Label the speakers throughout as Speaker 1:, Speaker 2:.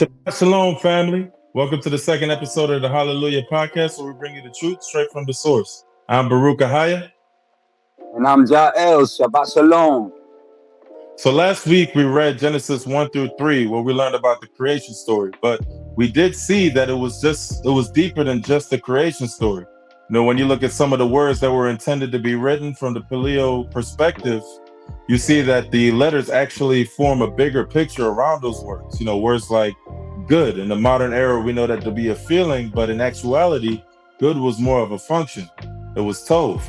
Speaker 1: Shabbat Shalom, family. Welcome to the second episode of the Halelu'Yah Podcast, where we bring you the truth straight from the source. I'm Baruch Ahaya.
Speaker 2: And I'm Jael. Shabbat Shalom.
Speaker 1: So last week we read Genesis 1 through 3, where we learned about the creation story. But we did see that it was deeper than just the creation story. When you look at some of the words that were intended to be written from the paleo perspective, you see that the letters actually form a bigger picture around those words. Words like good. In the modern era, we know that to be a feeling, but in actuality, good was more of a function. It was tov.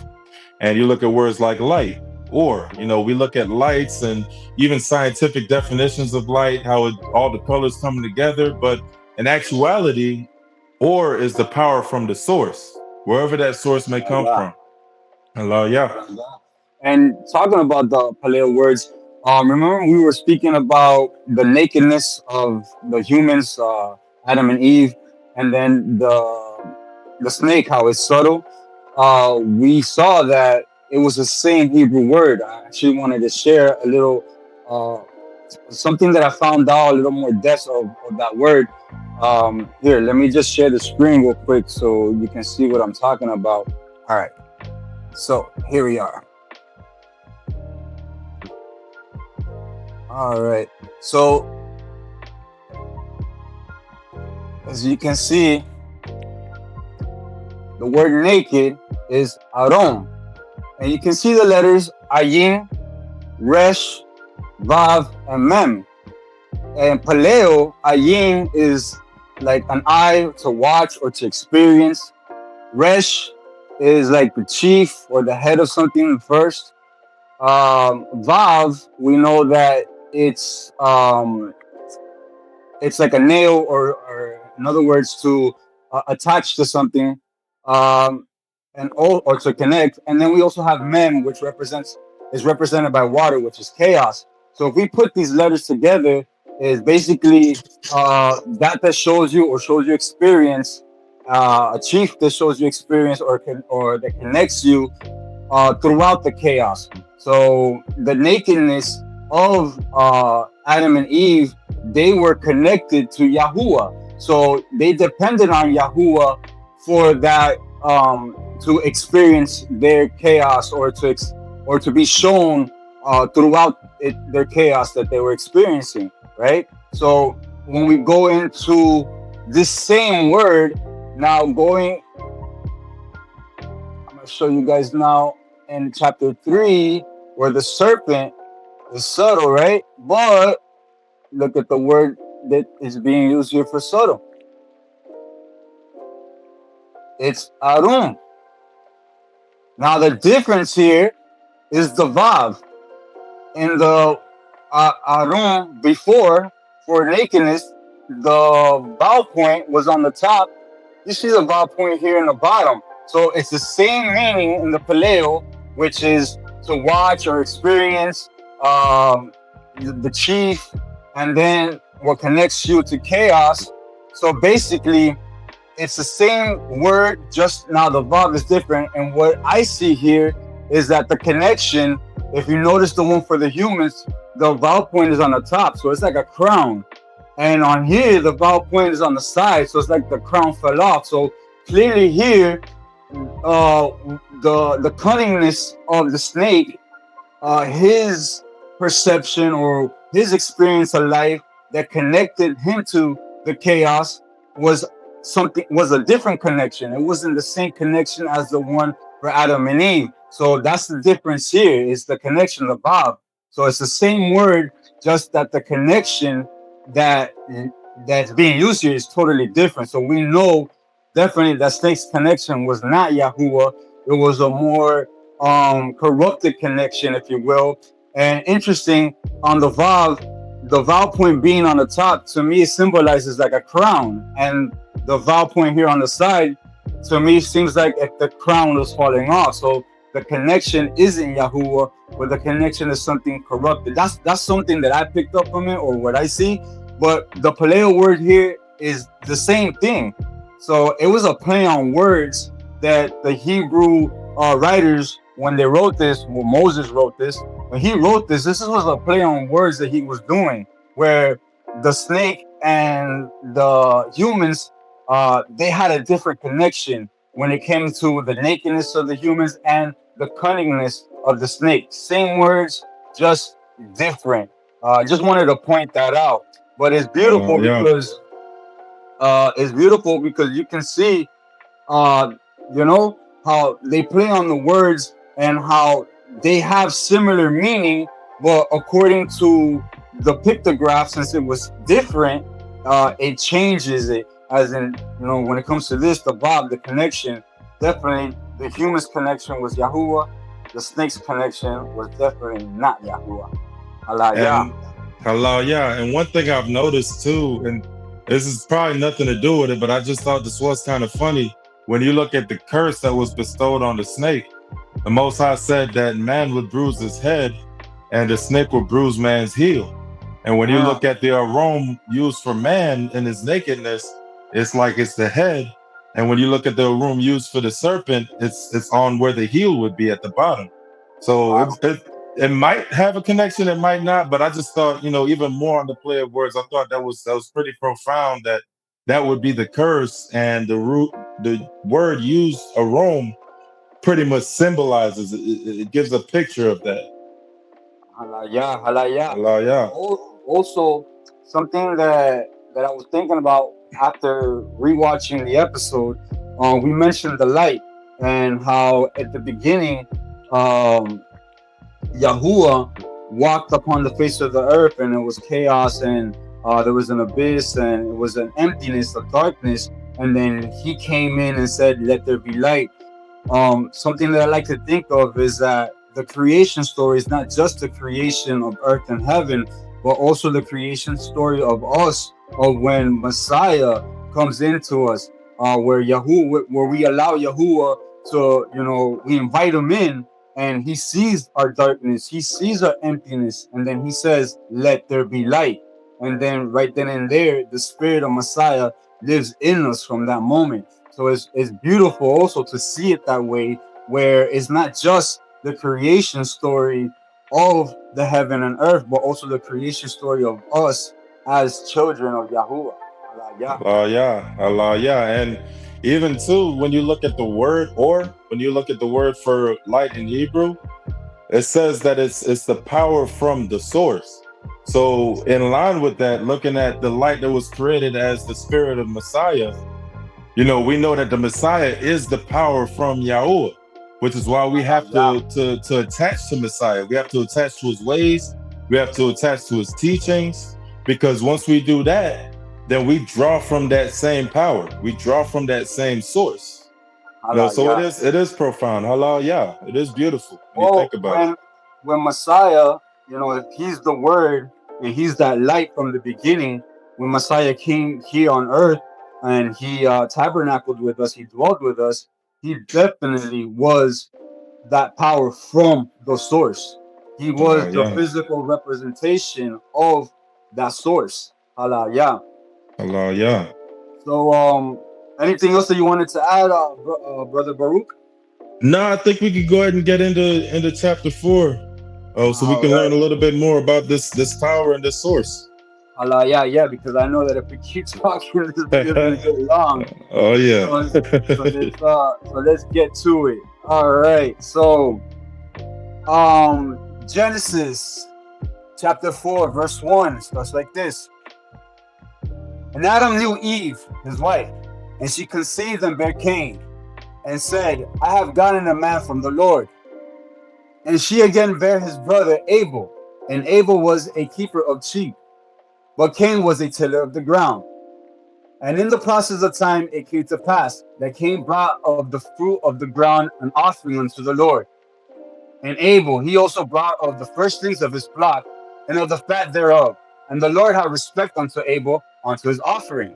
Speaker 1: And you look at words like light, or, we look at lights and even scientific definitions of light, how all the colors come together. But in actuality, or is the power from the source, wherever that source may come from. Halelu'Yah.
Speaker 2: And talking about the paleo words, remember we were speaking about the nakedness of the humans, Adam and Eve, and then the snake, how it's subtle. We saw that it was the same Hebrew word. I actually wanted to share a little something that I found out, a little more depth of that word. Here, let me just share the screen real quick so you can see what I'm talking about. All right, so here we are. All right, so as you can see, the word naked is Aron. And you can see the letters Ayin, Resh, Vav, and Mem. And Paleo, Ayin is like an eye to watch or to experience. Resh is like the chief or the head of something first. Vav, we know that it's like a nail or in other words, to attach to something. Or to connect. And then we also have Mem, which is represented by water, which is chaos. So if we put these letters together, is basically that shows you experience, a chief that shows you experience or that connects you throughout the chaos. So the nakedness of Adam and Eve, they were connected to Yahuwah. So they depended on Yahuwah for that, to experience their chaos or to be shown throughout their chaos that they were experiencing, right? So when we go into this same word, now I'm going to show you guys now in chapter 3, where the serpent is subtle, right? But look at the word that is being used here for subtle. It's Arum. Now the difference here is the Vav. In the Arum before, for nakedness, the vowel point was on the top. You see the vowel point here in the bottom. So it's the same meaning in the Paleo, which is to watch or experience, the chief, and then what connects you to chaos. So basically, it's the same word, just now the Vav is different. And what I see here is that the connection, if you notice the one for the humans, the vowel point is on the top. So it's like a crown. And on here, the vowel point is on the side. So it's like the crown fell off. So clearly here, the cunningness of the snake, his perception or his experience of life that connected him to the chaos was a different connection. It wasn't the same connection as the one for Adam and Eve. So that's the difference here, is the connection of Vav. So it's the same word, just that the connection that's being used here is totally different. So we know definitely that snake's connection was not Yahuwah. It was a more corrupted connection, if you will. And interesting, on the vowel point being on the top, to me, it symbolizes like a crown. And the vowel point here on the side, to me, seems like if the crown was falling off. So the connection isn't Yahuwah, but the connection is something corrupted. That's something that I picked up from it, or what I see. But the Paleo word here is the same thing. So it was a play on words that the Hebrew writers, when they wrote this, when Moses wrote this, when he wrote this was a play on words that he was doing, where the snake and the humans, they had a different connection when it came to the nakedness of the humans and the cunningness of the snake. Same words, just different. Just wanted to point that out. But
Speaker 1: Yeah.
Speaker 2: it's beautiful because you can see, uh, you know, how they play on the words and how they have similar meaning, but according to the pictograph, since it was different, it changes it. As in, when it comes to this, the connection, definitely the human's connection was Yahuwah, the snake's connection was definitely not Yahuwah. Allah, yeah.
Speaker 1: And Halelu'Yah. And one thing I've noticed too, and this is probably nothing to do with it, but I just thought this was kind of funny. When you look at the curse that was bestowed on the snake, the Most High said that man would bruise his head and the snake would bruise man's heel. And when you look at the aroma used for man in his nakedness, it's like it's the head. And when you look at the aroma used for the serpent, it's on where the heel would be at the bottom. So it might have a connection, it might not, but I just thought, even more on the play of words, I thought that was pretty profound, that would be the curse, and the word used, aroma, pretty much symbolizes it gives a picture of that.
Speaker 2: Halelu'Yah. Also, something that I was thinking about after rewatching the episode, we mentioned the light and how at the beginning, Yahuwah walked upon the face of the earth, and it was chaos, and there was an abyss, and it was an emptiness of darkness, and then he came in and said, "Let there be light." Something that I like to think of is that the creation story is not just the creation of earth and heaven, but also the creation story of us, of when Messiah comes into us, where we allow Yahuwah to, we invite him in, and he sees our darkness, he sees our emptiness, and then he says, "Let there be light." And then right then and there, the spirit of Messiah lives in us from that moment. So it's beautiful also to see it that way, where it's not just the creation story of the heaven and earth, but also the creation story of us as children of Yahuwah.
Speaker 1: Halelu'Yah. And even too, when you look at the word, or when you look at the word for light in Hebrew, it says that it's the power from the source. So in line with that, looking at the light that was created as the spirit of Messiah, we know that the Messiah is the power from Yahuwah, which is why we have to attach to Messiah. We have to attach to his ways. We have to attach to his teachings, because once we do that, then we draw from that same power. We draw from that same source. So it is profound. Halelu'Yah. It is beautiful when you think about it.
Speaker 2: When Messiah, if he's the word and he's that light from the beginning, when Messiah came here on earth and he tabernacled with us, he dwelled with us, he definitely was that power from the source. He was the physical representation of that source. Halelu'Yah. So, anything else that you wanted to add, Brother Baruch?
Speaker 1: No, I think we could go ahead and get into chapter 4. So we can learn a little bit more about this power and this source.
Speaker 2: Yeah, because I know that if we keep talking, this is going to get long.
Speaker 1: Oh yeah.
Speaker 2: So let's get to it. All right. So, Genesis chapter 4, verse 1 starts like this. And Adam knew Eve, his wife, and she conceived and bare Cain, and said, "I have gotten a man from the Lord." And she again bare his brother Abel, and Abel was a keeper of sheep, but Cain was a tiller of the ground. And in the process of time it came to pass that Cain brought of the fruit of the ground an offering unto the Lord. And Abel, he also brought of the firstlings of his flock, and of the fat thereof. And the Lord had respect unto Abel, unto his offering.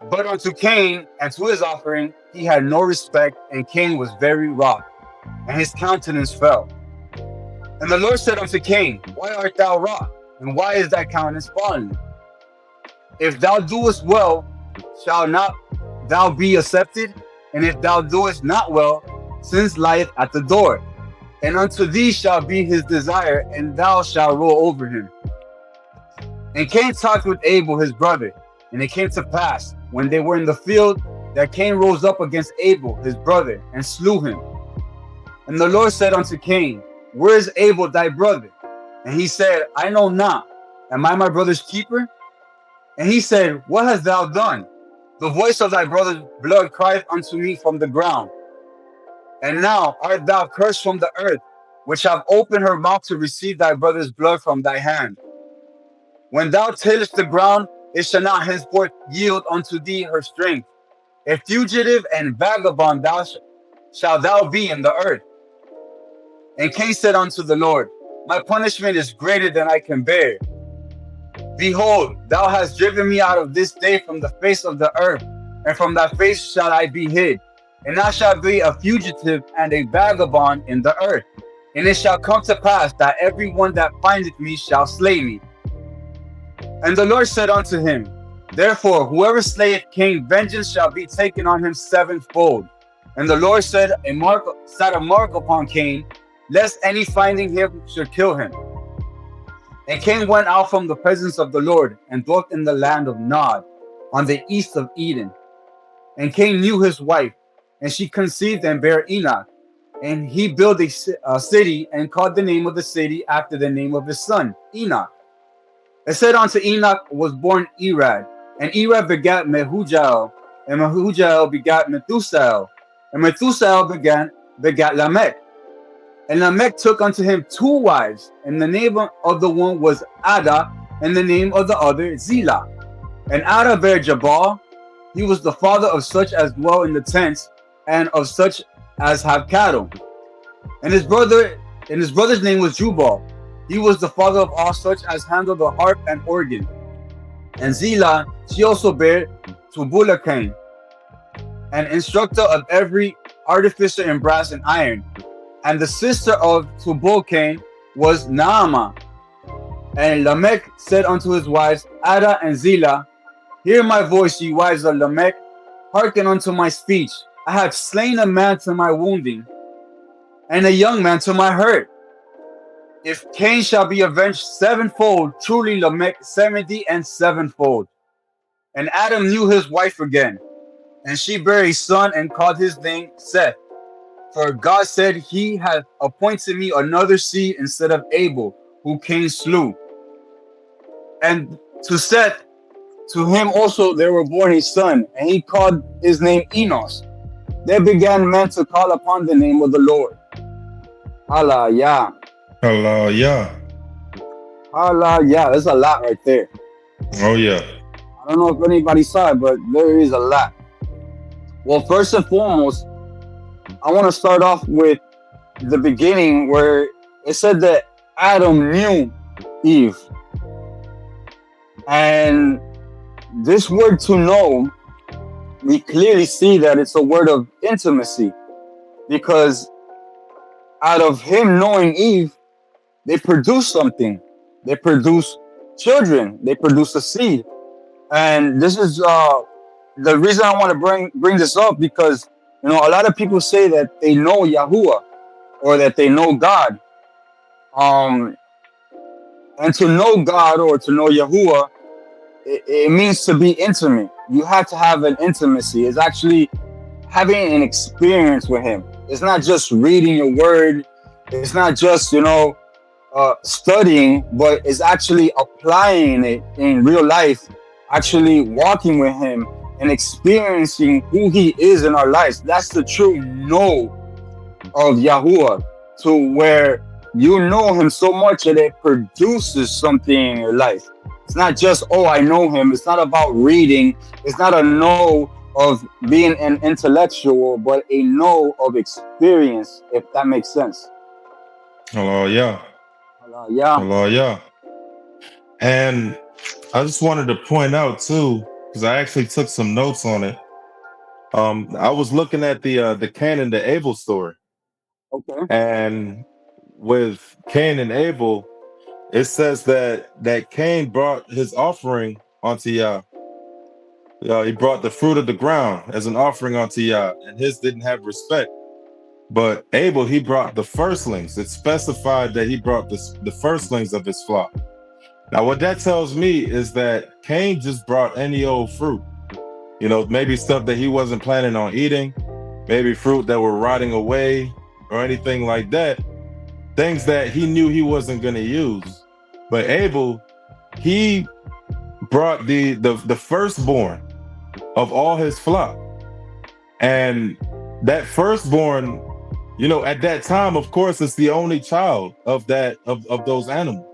Speaker 2: But unto Cain and to his offering he had no respect, and Cain was very wroth, and his countenance fell. And the Lord said unto Cain, Why art thou wroth, and why is thy countenance fallen? If thou doest well, shall not thou be accepted? And if thou doest not well, sin lieth at the door. And unto thee shall be his desire, and thou shalt rule over him. And Cain talked with Abel his brother. And it came to pass, when they were in the field, that Cain rose up against Abel his brother, and slew him. And the Lord said unto Cain, Where is Abel thy brother? And he said, I know not. Am I my brother's keeper? And he said, What hast thou done? The voice of thy brother's blood crieth unto me from the ground. And now art thou cursed from the earth, which have opened her mouth to receive thy brother's blood from thy hand. When thou tillest the ground, it shall not henceforth yield unto thee her strength. A fugitive and vagabond shalt thou be in the earth. And Cain said unto the Lord, My punishment is greater than I can bear. Behold, thou hast driven me out of this day from the face of the earth, and from thy face shall I be hid. And I shall be a fugitive and a vagabond in the earth. And it shall come to pass that every one that findeth me shall slay me. And the Lord said unto him, Therefore, whoever slayeth Cain, vengeance shall be taken on him sevenfold. And the Lord set a mark upon Cain, lest any finding him should kill him. And Cain went out from the presence of the Lord, and dwelt in the land of Nod, on the east of Eden. And Cain knew his wife, and she conceived and bare Enoch. And he built a city, and called the name of the city after the name of his son, Enoch. It said unto Enoch was born Irad, and Irad begat Mehujael, and Mehujael begat Methusael, and Methusael begat Lamech. And Lamech took unto him 2 wives, and the name of the one was Ada, and the name of the other Zillah. And Ada bare Jabal. He was the father of such as dwell in the tents, and of such as have cattle. And his brother's name was Jubal. He was the father of all such as handle the harp and organ. And Zillah, she also bare Tubal-Cain, an instructor of every artificer in brass and iron. And the sister of Tubal-Cain was Naamah. And Lamech said unto his wives, Ada and Zillah, Hear my voice, ye wives of Lamech, hearken unto my speech. I have slain a man to my wounding, and a young man to my hurt. If Cain shall be avenged sevenfold, truly Lamech 70 and sevenfold. And Adam knew his wife again, and she bare a son, and called his name Seth. For God said, He hath appointed me another seed instead of Abel, who Cain slew. And to Seth, to him also there were born a son, and he called his name Enos. There began men to call upon the name of the Lord. Halelu'Yah.
Speaker 1: Halelu'Yah.
Speaker 2: Halelu'Yah. There's a lot right there.
Speaker 1: Oh yeah.
Speaker 2: I don't know if anybody saw it, but there is a lot. Well, first and foremost, I want to start off with the beginning where it said that Adam knew Eve. And this word to know, we clearly see that it's a word of intimacy, because out of him knowing Eve, they produce something. They produce children. They produce a seed. And this is the reason I want to bring this up, because a lot of people say that they know Yahuwah or that they know God. And to know God or to know Yahuwah, it means to be intimate. You have to have an intimacy. It's actually having an experience with him. It's not just reading your word. It's not just, studying, but it's actually applying it in real life, actually walking with him and experiencing who he is in our lives. That's the true know of Yahuwah, to where you know him so much that it produces something in your life. It's not just, oh, I know him. It's not about reading. It's not a know of being an intellectual, but a know of experience, if that makes sense.
Speaker 1: Halelu'Yah.
Speaker 2: Halelu'Yah.
Speaker 1: Halelu'Yah. And I just wanted to point out too, because I actually took some notes on it. I was looking at the Cain and the Abel story.
Speaker 2: Okay.
Speaker 1: And with Cain and Abel, it says that Cain brought his offering unto Yah. He brought the fruit of the ground as an offering unto Yah, and his didn't have respect. But Abel, he brought the firstlings. It specified that he brought the firstlings of his flock. Now, what that tells me is that Cain just brought any old fruit, maybe stuff that he wasn't planning on eating, maybe fruit that were rotting away or anything like that, things that he knew he wasn't going to use. But Abel, he brought the firstborn of all his flock. And that firstborn, at that time, of course, it's the only child of those animals.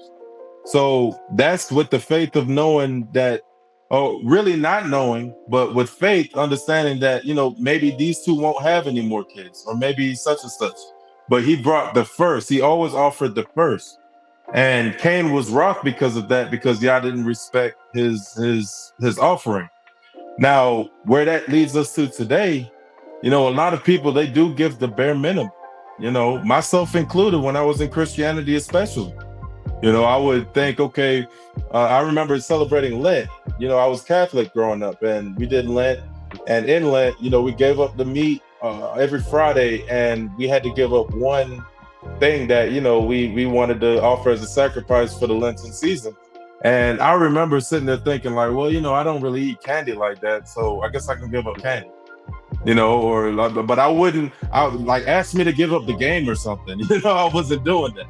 Speaker 1: So that's with the faith of knowing that, oh, really not knowing, but with faith, understanding that, maybe these two won't have any more kids, or maybe such and such. But he brought the first. He always offered the first. And Cain was wroth because of that, because Yah didn't respect his offering. Now, where that leads us to today, a lot of people, they do give the bare minimum, myself included, when I was in Christianity, especially. I would think, okay, I remember celebrating Lent. I was Catholic growing up, and we did Lent. And in Lent, we gave up the meat every Friday, and we had to give up one thing that, we wanted to offer as a sacrifice for the Lenten season. And I remember sitting there thinking like, well, I don't really eat candy like that, so I guess I can give up candy. But I would like ask me to give up the game or something. I wasn't doing that.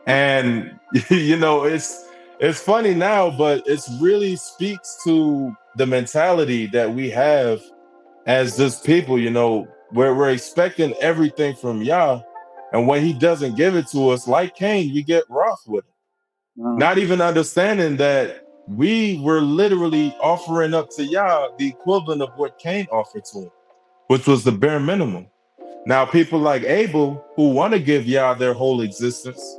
Speaker 1: And it's funny now, but it really speaks to the mentality that we have as just people, where we're expecting everything from Yah, and when he doesn't give it to us, like Cain, we get wroth with it. Not even understanding that we were literally offering up to Yah the equivalent of what Cain offered to him, which was the bare minimum. Now, people like Abel, who want to give Yah their whole existence,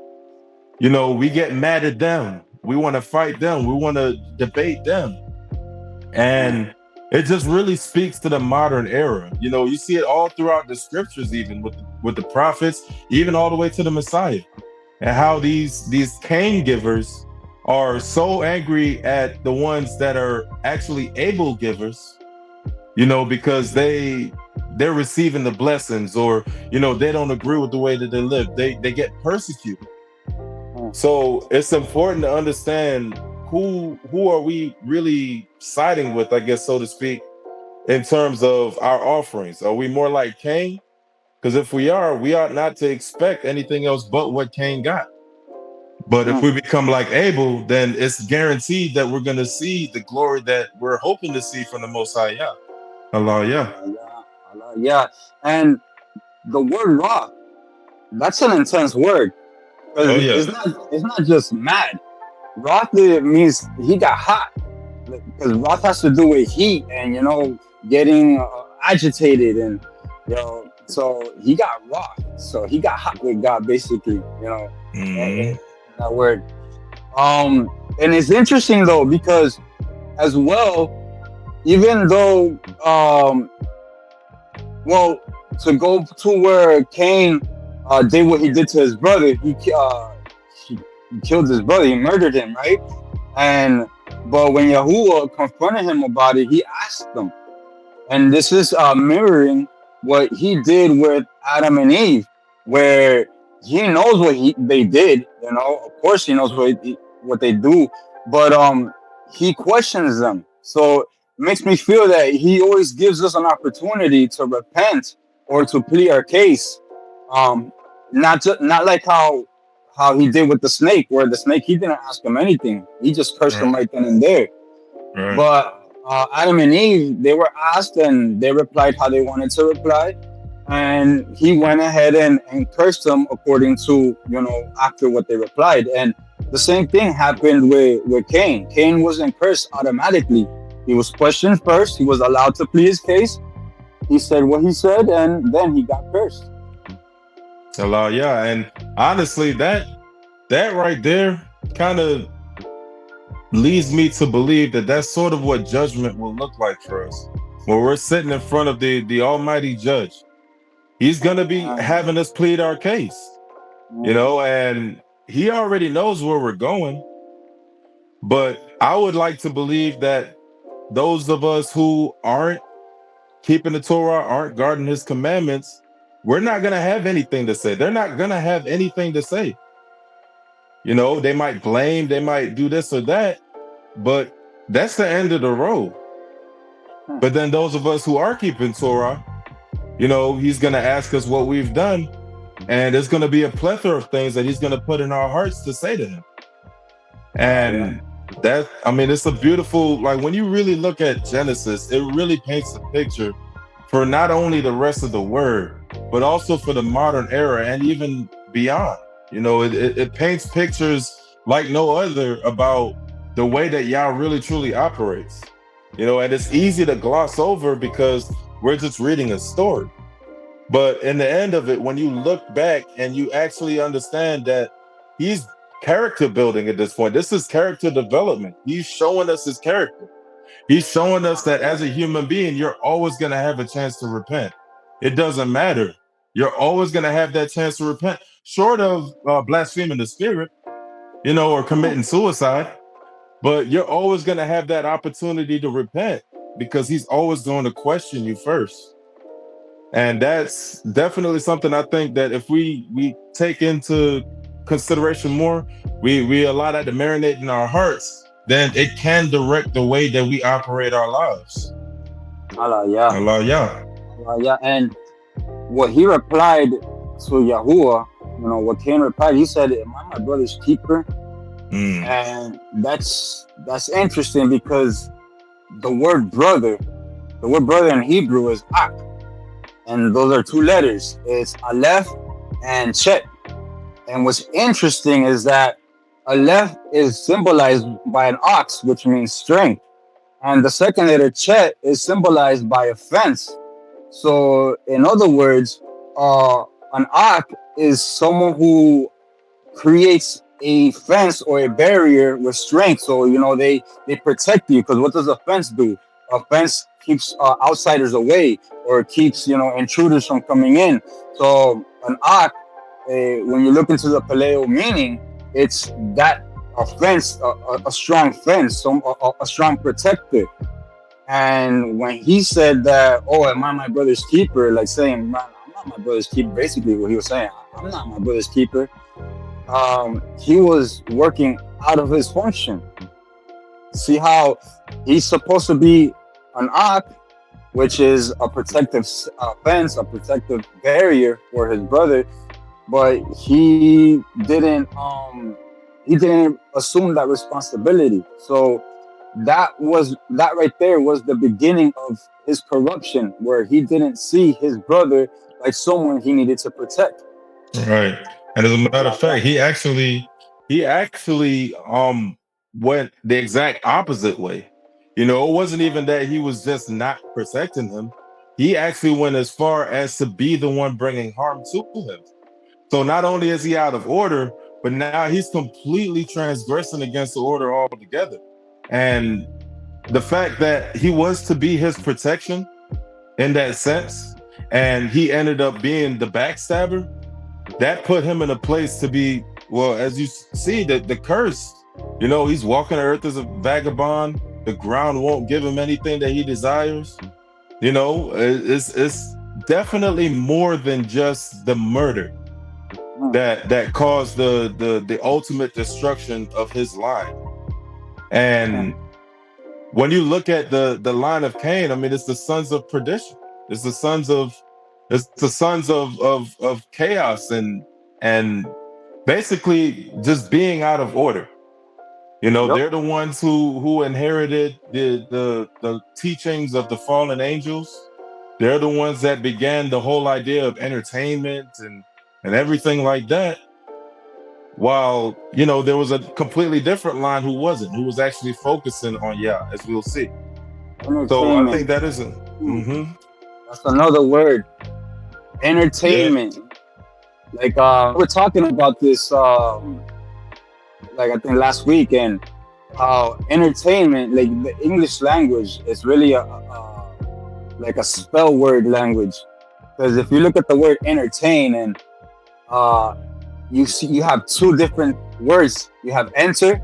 Speaker 1: we get mad at them. We want to fight them. We want to debate them. And it just really speaks to the modern era. You see it all throughout the scriptures, even with the prophets, even all the way to the Messiah, and how these Cain givers are so angry at the ones that are actually Abel givers, because they're receiving the blessings, or they don't agree with the way that they live. They get persecuted. So it's important to understand who are we really siding with, I guess, so to speak, in terms of our offerings. Are we more like Cain? Because if we are, we ought not to expect anything else but what Cain got. But if we become like Abel, then it's guaranteed that we're going to see the glory that we're hoping to see from the Most High Yah. Halelu'Yah.
Speaker 2: Yeah. And the word wrath, that's an intense word.
Speaker 1: Oh, yeah.
Speaker 2: It's not just mad. Wrath means he got hot. Because wrath has to do with heat and, getting agitated. And, so he got wrath. So he got hot with God, basically, in that word. And it's interesting, though, because as well, even though, to go to where Cain did what he did to his brother, he killed his brother, he murdered him, right? But when Yahuwah confronted him about it, he asked him, and this is mirroring what he did with Adam and Eve, where he knows what they did, of course he knows what they do, but he questions them. So it makes me feel that he always gives us an opportunity to repent or to plead our case. Not like how he did with the snake, where the snake, he didn't ask him anything. He just cursed him right then and there.
Speaker 1: Right.
Speaker 2: But Adam and Eve, they were asked and they replied how they wanted to reply. And he went ahead and cursed them according to, after what they replied. And the same thing happened with Cain. Cain wasn't cursed automatically. He was questioned first. He was allowed to plead his case. He said what he said, and then he got cursed.
Speaker 1: Halelu'Yah. And honestly, that right there kind of leads me to believe that that's sort of what judgment will look like for us. When we're sitting in front of the Almighty Judge, he's going to be having us plead our case, and he already knows where we're going. But I would like to believe that those of us who aren't keeping the Torah, aren't guarding his commandments, we're not going to have anything to say. They're not going to have anything to say. They might blame, they might do this or that, but that's the end of the road. But then those of us who are keeping Torah, he's going to ask us what we've done. And there's going to be a plethora of things that he's going to put in our hearts to say to him. And it's a beautiful, like when you really look at Genesis, it really paints a picture for not only the rest of the word, but also for the modern era and even beyond. It paints pictures like no other about the way that Yah really truly operates. And it's easy to gloss over because we're just reading a story. But in the end of it, when you look back and you actually understand that he's character building at this point, this is character development. He's showing us his character. He's showing us that as a human being, you're always going to have a chance to repent. It doesn't matter. You're always going to have that chance to repent, short of blaspheming the spirit, or committing suicide. But you're always going to have that opportunity to repent because he's always going to question you first. And that's definitely something I think that if we take into consideration more, we allow that to marinate in our hearts, then it can direct the way that we operate our lives.
Speaker 2: Hallelujah. And what he replied to Yahuwah, what Cain replied, he said, "Am I my brother's keeper?" And that's interesting because the word brother in Hebrew is ak. And those are two letters. It's Aleph and Chet. And what's interesting is that Aleph is symbolized by an ox, which means strength. And the second letter, Chet, is symbolized by a fence. So, in other words, an ox is someone who creates a fence or a barrier with strength. So, they protect you. Because what does a fence do? A fence keeps outsiders away, or keeps intruders from coming in. So an ak, when you look into the paleo meaning, it's that a fence, a strong fence, a strong protector. And when he said that, "Oh, am I my brother's keeper?" Like saying, "Man, I'm not my brother's keeper." Basically, what he was saying, "I'm not my brother's keeper." He was working out of his function. See how he's supposed to be an ak, which is a protective fence, a protective barrier for his brother, but he didn't assume that responsibility. So that right there was the beginning of his corruption, where he didn't see his brother like someone he needed to protect.
Speaker 1: Right. And as a matter of fact, he actually went the exact opposite way. It wasn't even that he was just not protecting him. He actually went as far as to be the one bringing harm to him. So not only is he out of order, but now he's completely transgressing against the order altogether. And the fact that he was to be his protection in that sense, and he ended up being the backstabber, that put him in a place to be, well, as you see, the curse. He's walking the earth as a vagabond. The ground won't give him anything that he desires. It's definitely more than just the murder that caused the ultimate destruction of his line. And when you look at the line of Cain, it's the sons of perdition. It's the sons of chaos and basically just being out of order. They're the ones who inherited the teachings of the fallen angels. They're the ones that began the whole idea of entertainment and everything like that. While, there was a completely different line who was actually focusing on Yah, as we'll see. So I think that is
Speaker 2: that's another word. Entertainment. Yeah. Like we're talking about this like I think last week, and how entertainment, like the English language, is really like a spell word language. Because if you look at the word entertain, and you have two different words. You have enter,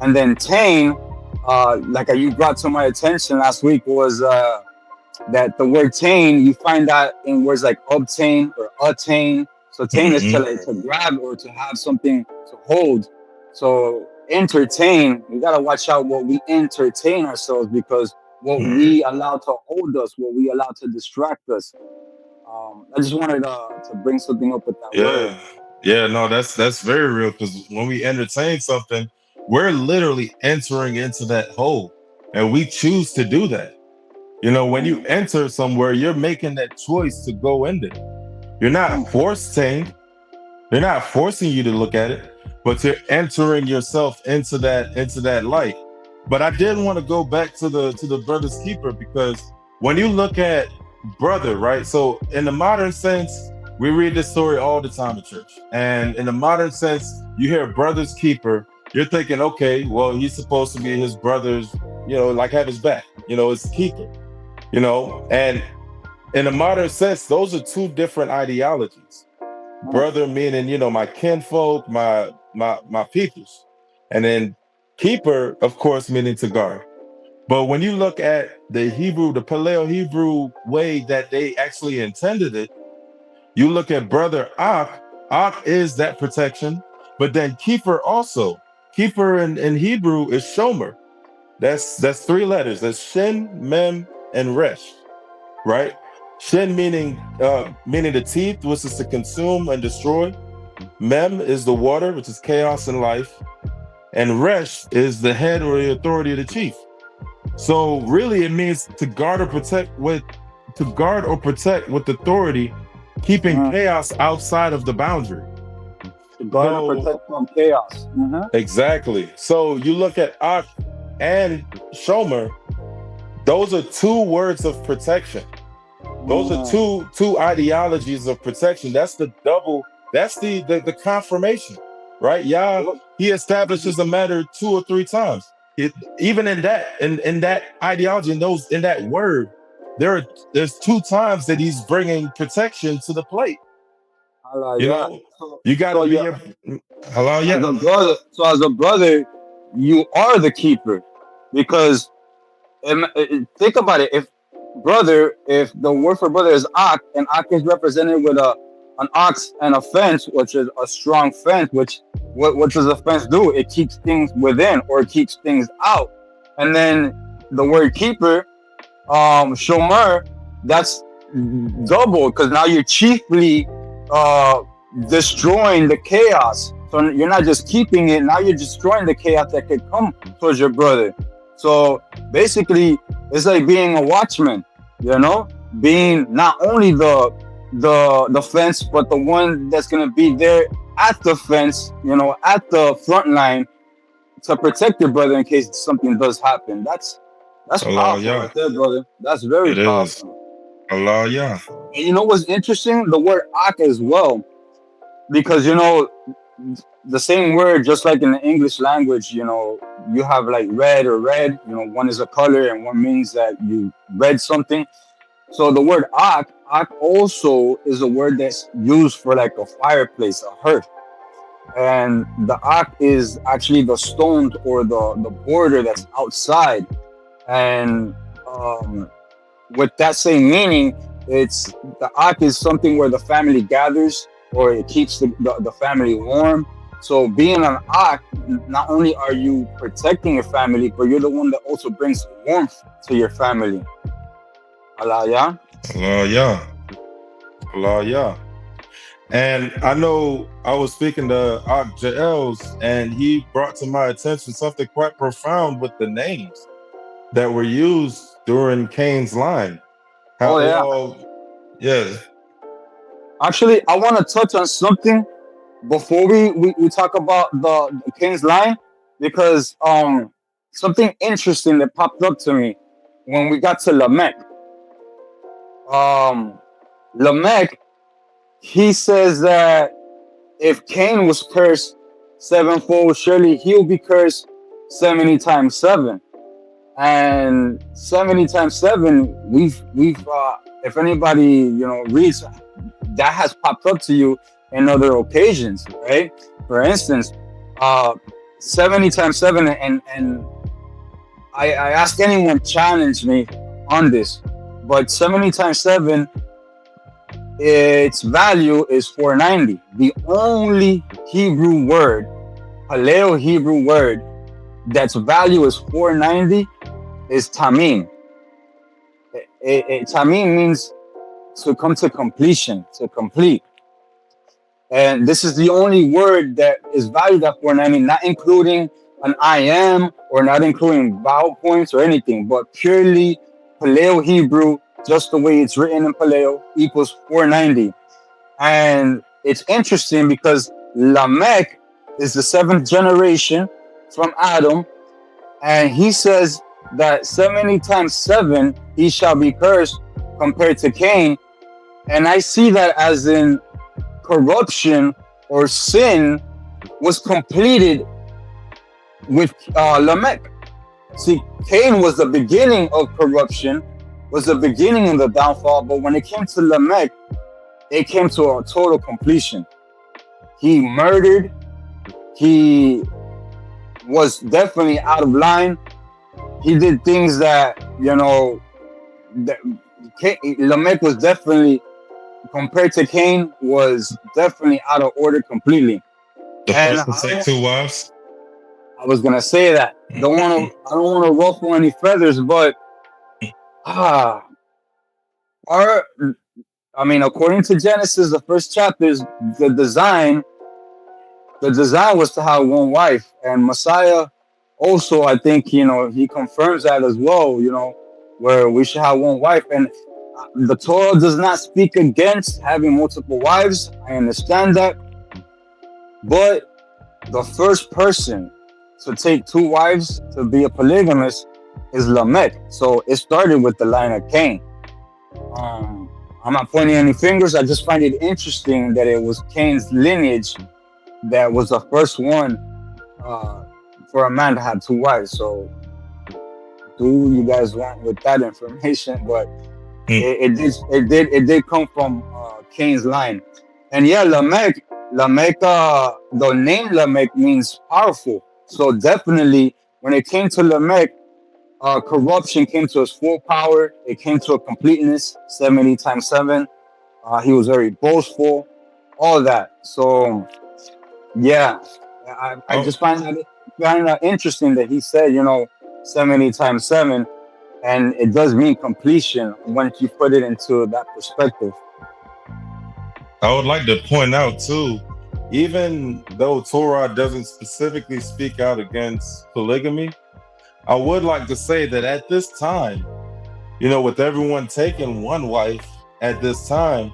Speaker 2: and then tain. Like you brought to my attention last week was that the word tain, you find that in words like obtain or attain. So tain is to grab or to have something to hold. So entertain, we gotta watch out what we entertain ourselves, because what we allow to hold us, what we allow to distract us. I just wanted to bring something up with that word.
Speaker 1: Yeah, yeah, no, that's very real because when we entertain something, we're literally entering into that hole, and we choose to do that. When you enter somewhere, you're making that choice to go in there. You're not forcing. They're not forcing you to look at it, but you're entering yourself into that light. But I did want to go back to the brother's keeper, because when you look at brother, right? So in the modern sense, we read this story all the time in church. And in the modern sense, you hear brother's keeper, you're thinking, okay, well, he's supposed to be his brother's, like have his back, his keeper, and in the modern sense, those are two different ideologies. Brother meaning, my kinfolk, my peoples, and then keeper, of course, meaning to guard. But when you look at the Paleo Hebrew way that they actually intended it, you look at brother Ak is that protection, but then keeper also. Keeper in Hebrew is shomer. That's three letters. That's Shin, Mem, and Resh, right? Shin meaning the teeth, which is to consume and destroy. Mem is the water, which is chaos and life. And Resh is the head or the authority of the chief. So really it means to guard or protect with authority, keeping chaos outside of the boundary.
Speaker 2: To guard and protect from chaos.
Speaker 1: Exactly. So you look at Ak and Shomer, those are two words of protection. Those are two ideologies of protection. That's the double, that's the confirmation, right? Yah, he establishes a matter 2 or 3 times. Even in that ideology, in that word, there's 2 times that he's bringing protection to the plate. You got to be
Speaker 2: as a brother, you are the keeper, because think about it. If the word for brother is Ak, and Ak is represented with an ox and a fence, which is a strong fence, what does a fence do? It keeps things within, or it keeps things out. And then the word keeper, shomer, that's double, because now you're chiefly destroying the chaos. So you're not just keeping it, now you're destroying the chaos that could come towards your brother. So basically, it's like being a watchman, being not only the fence, but the one that's gonna be there at the fence, at the front line, to protect your brother in case something does happen. That's powerful right there, brother. That's very powerful.
Speaker 1: Halelu'Yah.
Speaker 2: And you know what's interesting? The word Ak as well, because the same word, just like in the English language, you have like red or red, one is a color and one means that you read something. So the word Ak also is a word that's used for like a fireplace, a hearth. And the Ak is actually the stone or the border that's outside. And with that same meaning, it's the Ak is something where the family gathers, or it keeps the family warm. So being an Ak, not only are you protecting your family, but you're the one that also brings warmth to your family. Halelu'Yah.
Speaker 1: Halelu'Yah. Halelu'Yah. And I know I was speaking to Ak Jaels, and he brought to my attention something quite profound with the names that were used during Cain's line. Yeah.
Speaker 2: Actually, I want to touch on something before we talk about the Cain's line, because something interesting that popped up to me when we got to Lamech. Lamech, he says that if Cain was cursed 7-fold, surely he'll be cursed 70 times 7. And 70 times 7, we've if anybody reads, that has popped up to you in other occasions, right? For instance, 70 times 7, and I ask anyone challenge me on this, but 70 times 7, its value is 490. The only Hebrew word Paleo Hebrew word that's value is 490 is tamim. Tamim means to come to completion, to complete. And this is the only word that is valued at 490, not including an I am or not including vowel points or anything, but purely Paleo Hebrew, just the way it's written in Paleo, equals 490. And it's interesting because Lamech is the 7th generation from Adam, and he says that 70 times 7 he shall be cursed compared to Cain. And I see that as in corruption or sin was completed with Lamech. See, Cain was the beginning of corruption, was the beginning of the downfall, but when it came to Lamech, it came to a total completion. He murdered. He was definitely out of line. He did things that, Lamech was definitely, compared to Cain, was definitely out of order completely.
Speaker 1: The first to take 2 wives?
Speaker 2: I was gonna say that. I don't want to ruffle any feathers, but according to Genesis, the first chapters, the design was to have one wife, and Messiah also, I think, he confirms that as well, where we should have one wife. And the Torah does not speak against having multiple wives. I understand that, but the first person to take 2 wives to be a polygamist is Lamech. So it started with the line of Cain. I'm not pointing any fingers. I just find it interesting that it was Cain's lineage that was the first one for a man to have 2 wives. So do you guys want with that information? But it did come from Cain's line. And yeah, Lamech, the name Lamech means powerful. So definitely, when it came to Lamech, corruption came to its full power. It came to a completeness, 70 times 7. He was very boastful, all that. So, yeah, I just find that interesting that he said, 70 times 7, and it does mean completion once you put it into that perspective.
Speaker 1: I would like to point out too, even though Torah doesn't specifically speak out against polygamy, I would like to say that at this time, with everyone taking one wife at this time,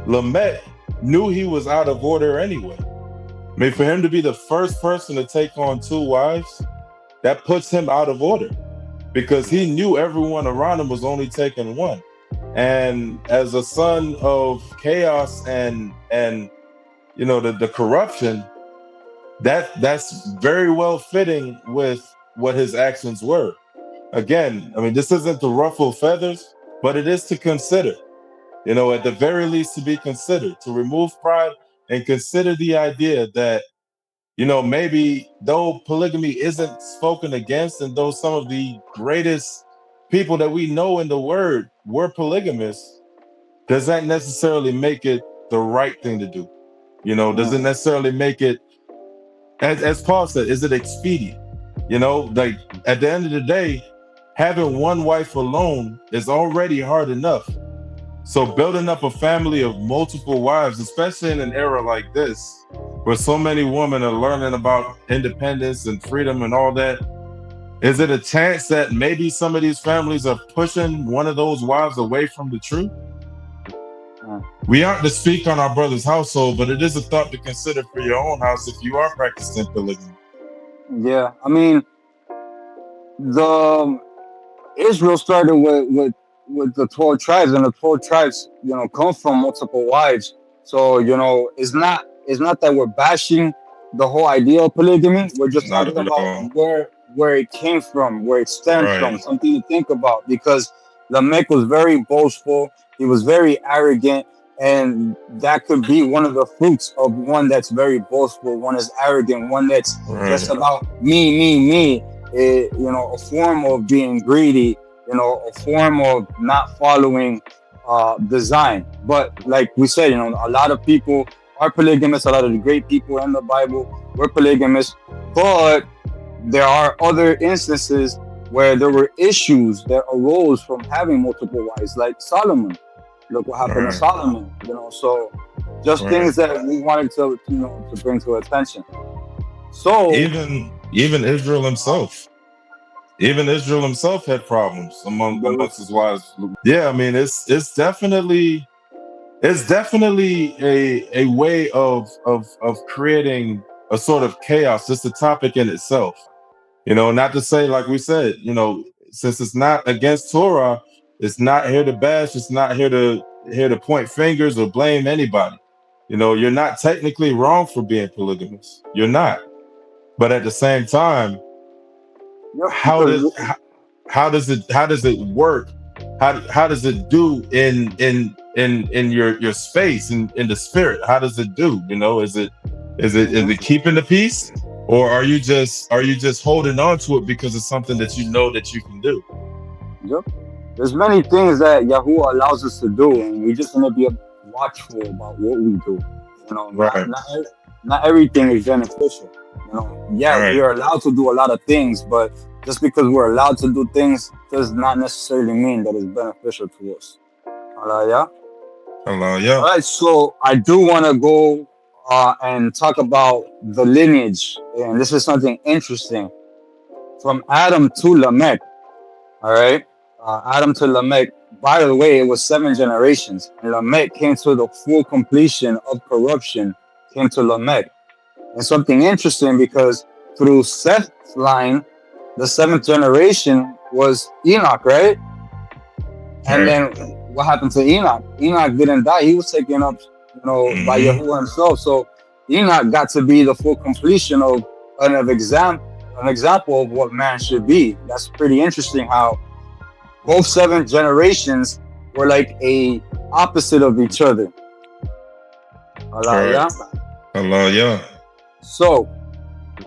Speaker 1: Lamech knew he was out of order anyway. I mean, for him to be the first person to take on 2 wives, that puts him out of order because he knew everyone around him was only taking one. And as a son of chaos and the corruption, that's very well fitting with what his actions were. Again, I mean, this isn't to ruffle feathers, but it is to consider, at the very least to be considered, to remove pride and consider the idea that, maybe though polygamy isn't spoken against, and though some of the greatest people that we know in the word were polygamists, does that necessarily make it the right thing to do? Does it necessarily make it, as Paul said, is it expedient? Like at the end of the day, having one wife alone is already hard enough. So building up a family of multiple wives, especially in an era like this, where so many women are learning about independence and freedom and all that, is it a chance that maybe some of these families are pushing one of those wives away from the truth? We aren't to speak on our brother's household, but it is a thought to consider for your own house if you are practicing polygamy.
Speaker 2: Yeah, I mean, Israel started with the 12 tribes, and the 12 tribes, come from multiple wives. So, it's not that we're bashing the whole idea of polygamy. We're just talking about where it came from, where it stemmed from, something to think about. Because Lamech was very boastful, he was very arrogant, and that could be one of the fruits of one that's very boastful, one is arrogant, one that's just about me. A form of being greedy, a form of not following design. But like we said, a lot of people are polygamists. A lot of the great people in the Bible we're polygamous, but there are other instances where there were issues that arose from having multiple wives, like Solomon. Look what happened to
Speaker 1: Right.
Speaker 2: Solomon, so just
Speaker 1: Right.
Speaker 2: things that we wanted to bring to attention. So,
Speaker 1: Even Israel himself. Even Israel himself had problems amongst his wives. Yeah, I mean it's definitely a way of creating a sort of chaos, just a topic in itself. Not to say, like we said, since it's not against Torah, it's not here to bash, it's not here to point fingers or blame anybody. You're not technically wrong for being polygamous. You're not. But at the same time, how does
Speaker 2: because
Speaker 1: how does it work? How does it do in your space in the spirit? How does it do? Is it keeping the peace, or are you just holding on to it because it's something that you know that you can do?
Speaker 2: yep, there's many things that Yahuwah allows us to do, and we just want to be watchful about what we do.
Speaker 1: Right.
Speaker 2: Not everything is beneficial. Yeah, we
Speaker 1: Right.
Speaker 2: are allowed to do a lot of things, but just because we're allowed to do things does not necessarily mean that it's beneficial to us. Yeah.
Speaker 1: Hello,
Speaker 2: All
Speaker 1: yeah.
Speaker 2: right, so I do want to go and talk about the lineage, and this is something interesting from Adam to Lamech. All right, Adam to Lamech. By the way, it was 7 generations, and Lamech came to the full completion of corruption. Came to Lamech, and something interesting because through Seth's line, the 7th generation was Enoch, right? And
Speaker 1: Right.
Speaker 2: then what happened to Enoch? Enoch didn't die; he was taken up, by
Speaker 1: Hmm.
Speaker 2: Yahuwah himself. So Enoch got to be the full completion of an example of what man should be. That's pretty interesting. How both 7 generations were like a opposite of each other.
Speaker 1: Right.
Speaker 2: Yeah.
Speaker 1: Hello, yeah.
Speaker 2: So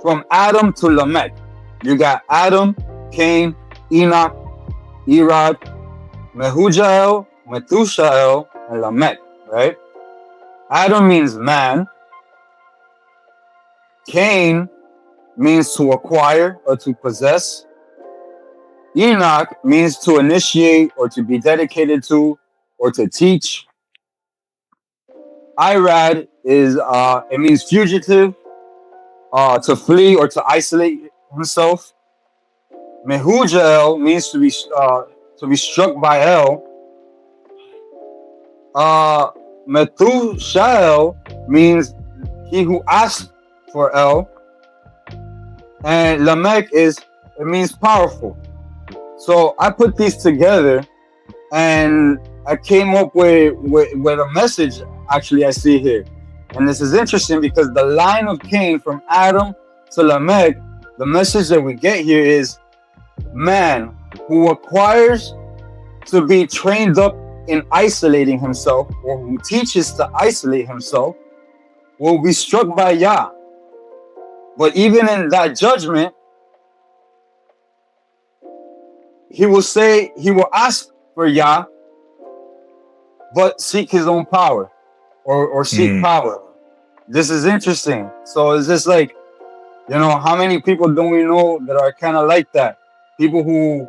Speaker 2: from Adam to Lamech, you got Adam, Cain, Enoch, Erod, Mehujael, Methusael, and Lamech. Right? Adam means man. Cain means to acquire or to possess. Enoch means to initiate or to be dedicated to or to teach. Irad is it means fugitive, to flee or to isolate himself. Mehujael means to be struck by El. Uh, Methusael means he who asks for El, and Lamech it means powerful. So I put these together, and I came up with a message. Actually, I see here, and this is interesting because the line of Cain from Adam to Lamech, the message that we get here is man who acquires to be trained up in isolating himself, or who teaches to isolate himself, will be struck by Yah. But even in that judgment, he will ask for Yah, but seek his own power, or seek power. This is interesting. So it's just like, how many people do we know that are kind of like that? People who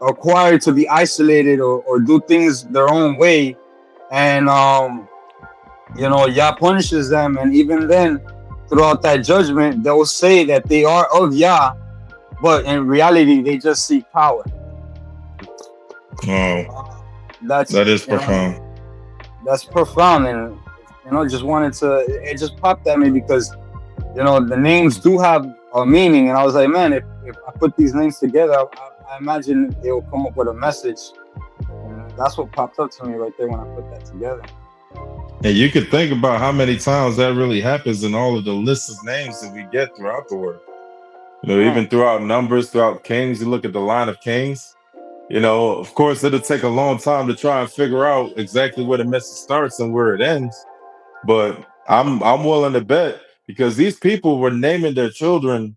Speaker 2: are required to be isolated, or do things their own way, and Yah punishes them, and even then, throughout that judgment, they'll say that they are of Yah, but in reality, they just seek power.
Speaker 1: Oh,
Speaker 2: That's
Speaker 1: that is profound.
Speaker 2: That's profound, and just wanted to. It just popped at me because the names do have a meaning, and I was like, man, if I put these names together, I imagine they will come up with a message, and that's what popped up to me right there when I put that together.
Speaker 1: And you could think about how many times that really happens in all of the lists of names that we get throughout the word. Even throughout Numbers, throughout Kings, you look at the line of Kings. Of course, it'll take a long time to try and figure out exactly where the message starts and where it ends. But I'm willing to bet, because these people were naming their children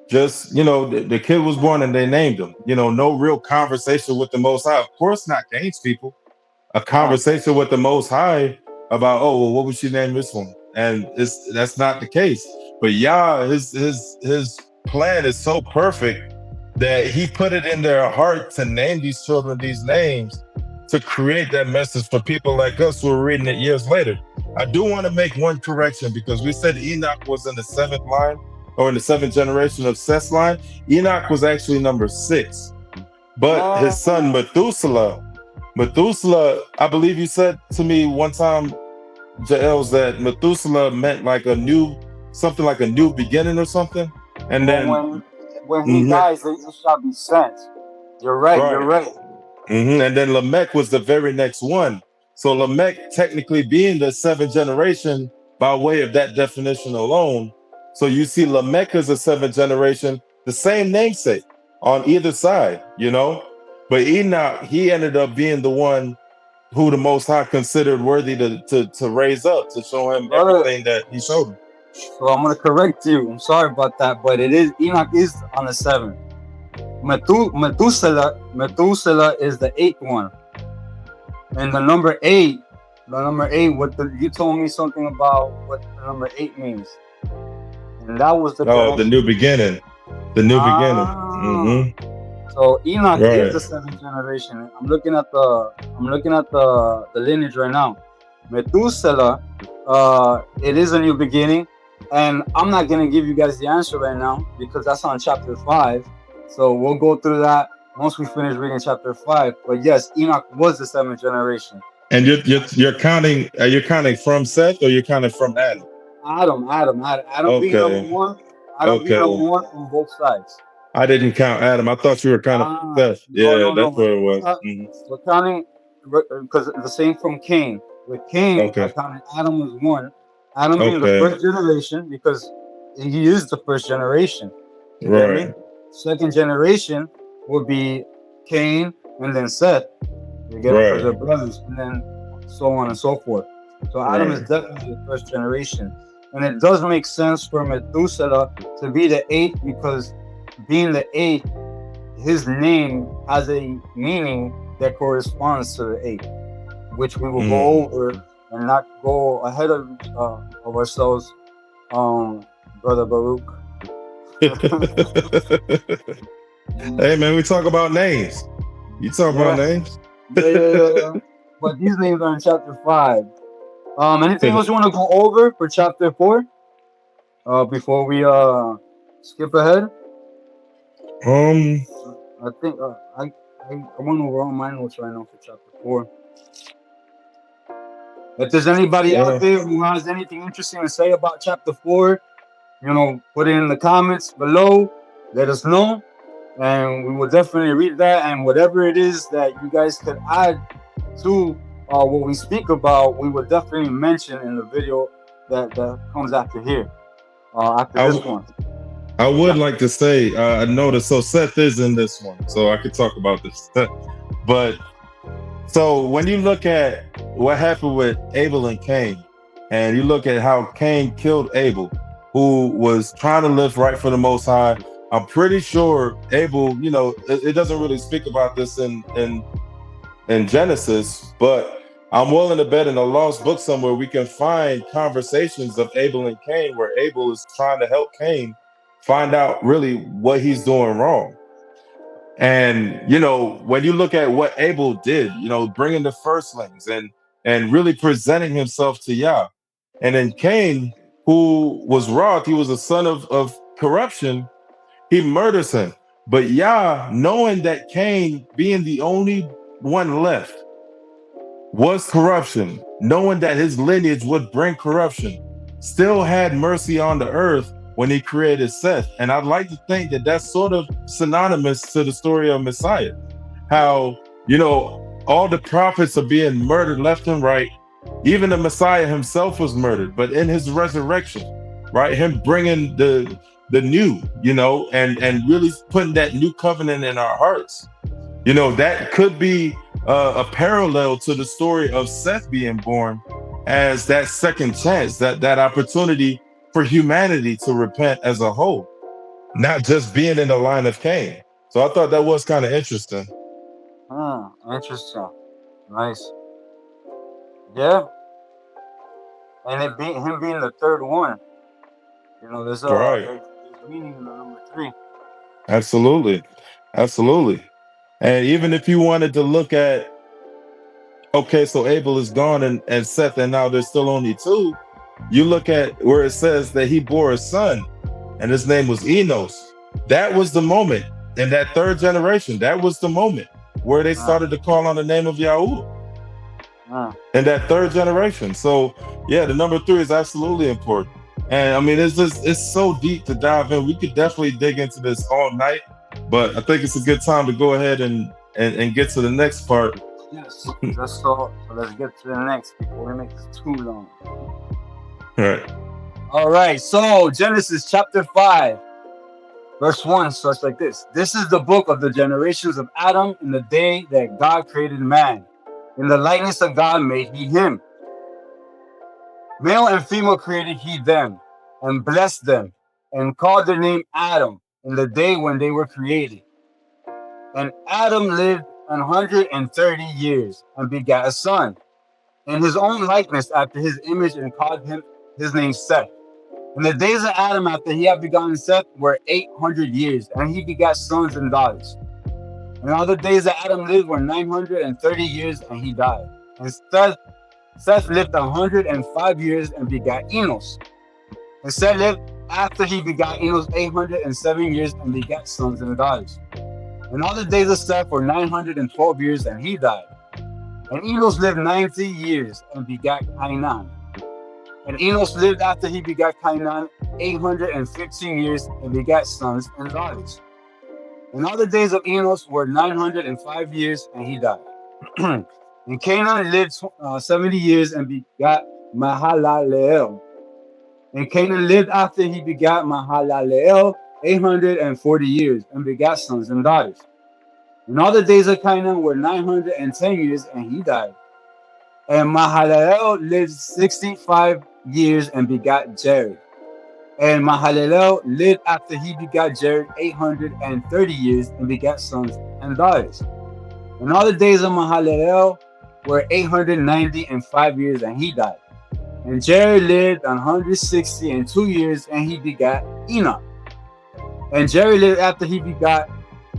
Speaker 1: just, the kid was born and they named him. No real conversation with the Most High. Of course, not Cain's people. A conversation with the Most High about, oh, well, what would you name this one? And that's not the case. But Yah, his plan is so perfect that he put it in their heart to name these children these names to create that message for people like us who are reading it years later. I do want to make one correction because we said Enoch was in the seventh line or in the seventh generation of Seth's line. Enoch was actually number 6, but his son Methuselah, I believe you said to me one time, Jaels, that Methuselah meant like a new, something like a new beginning or something. And
Speaker 2: Well,
Speaker 1: then,
Speaker 2: when he dies, it shall be sent. You're right. You're
Speaker 1: right.
Speaker 2: right.
Speaker 1: And then Lamech was the very next one. So Lamech technically being the seventh generation by way of that definition alone. So you see Lamech is a seventh generation, the same namesake on either side, you know. But Enoch, he ended up being the one who the Most High considered worthy to raise up, to show him
Speaker 2: Brother,
Speaker 1: everything that he showed him.
Speaker 2: so I'm gonna correct you. I'm sorry about that, but it is Enoch is on the 7th. Methuselah is the 8th one, and the number 8. You told me something about what the number 8 means, and that was the
Speaker 1: the new beginning, the new beginning.
Speaker 2: So Enoch
Speaker 1: Right.
Speaker 2: is the 7th generation. I'm looking at the lineage right now. Methuselah, it is a new beginning, and I'm not gonna give you guys the answer right now because that's on chapter 5. So we'll go through that once we finish reading chapter 5. But yes, Enoch was the 7th generation.
Speaker 1: And you're counting. You're counting from Seth, or you're counting from Adam?
Speaker 2: Adam being number 1. Adam being number 1 on both sides.
Speaker 1: I didn't count Adam. I thought you were counting Seth.
Speaker 2: No,
Speaker 1: That's what it was.
Speaker 2: We're counting because the same from Cain. With Cain, I counted Adam as 1. Adam being the first generation because he is the first generation. You get me? Second generation would be Cain and then Seth. You get it? Because they're brothers, and then so on and so forth. So Adam is definitely the first generation. And it does make sense for Methuselah to be the 8th because being the 8th, his name has a meaning that corresponds to the 8th, which we will go over and not go ahead of ourselves, Brother Baruch.
Speaker 1: Hey man, we talk about names. You talk about names?
Speaker 2: Yeah. But these names are in chapter 5. Anything else you want to go over for chapter 4? Before we skip ahead? I think I went over all my notes right now for chapter 4. If there's anybody out there who has anything interesting to say about chapter 4, put it in the comments below. Let us know, and we will definitely read that. And whatever it is that you guys could add to what we speak about, we will definitely mention in the video that comes after here, after this one.
Speaker 1: I would like to say, I noticed, so Seth is in this one, so I could talk about this. But so when you look at what happened with Abel and Cain, and you look at how Cain killed Abel, who was trying to live right for the Most High, I'm pretty sure Abel, it doesn't really speak about this in Genesis, but I'm willing to bet in a lost book somewhere we can find conversations of Abel and Cain where Abel is trying to help Cain find out really what he's doing wrong. And, when you look at what Abel did, bringing the firstlings and really presenting himself to Yah. And then Cain, who was wroth, he was a son of corruption, he murders him. But Yah, knowing that Cain, being the only one left, was corruption, knowing that his lineage would bring corruption, still had mercy on the earth when he created Seth. And I'd like to think that that's sort of synonymous to the story of Messiah. How, all the prophets are being murdered left and right. Even the Messiah himself was murdered, but in his resurrection, right? Him bringing the new, and really putting that new covenant in our hearts. That could be a parallel to the story of Seth being born as that second chance, that opportunity for humanity to repent as a whole, not just being in the line of Cain. So I thought that was kind of interesting.
Speaker 2: Interesting. Nice. Yeah. And him being the third one. You know,
Speaker 1: Right.
Speaker 2: there's meaning in the number three.
Speaker 1: Absolutely. Absolutely. And even if you wanted to look at, okay, so Abel is gone and Seth, and now there's still only two, you look at where it says that he bore a son and his name was Enos. That was the moment in that third generation. That was the moment where they started to call on the name of Yahweh in that third generation. So yeah, the number three is absolutely important. And I mean, it's so deep to dive in. We could definitely dig into this all night, but I think it's a good time to go ahead and get to the next part.
Speaker 2: Yes. So let's get to the next before we make this too long. All right. So Genesis chapter 5, verse 1 starts like this. This is the book of the generations of Adam in the day that God created man. In the likeness of God made he him. Male and female created he them, and blessed them, and called their name Adam in the day when they were created. And Adam lived 130 years, and begat a son, in his own likeness after his image, and called him his name Seth. And the days of Adam after he had begotten Seth were 800 years, and he begat sons and daughters. And all the days that Adam lived were 930 years, and he died. And Seth lived 105 years and begat Enos. And Seth lived after he begat Enos 807 years and begat sons and daughters. And all the days of Seth were 912 years, and he died. And Enos lived 90 years and begat Cainan. And Enos lived after he begat Cainan 815 years and begat sons and daughters. And all the days of Enos were 905 years, and he died. And Canaan lived 70 years and begat Mahalaleel. And Canaan lived after he begat Mahalaleel 840 years and begat sons and daughters. And all the days of Canaan were 910 years, and he died. And Mahalaleel lived 65 years and begat Jared. And Mahalaleel lived after he begat Jared 830 years and begat sons and daughters. And all the days of Mahalaleel were 895 years, and he died. And Jared lived 162 years, and he begat Enoch. And Jared lived after he begat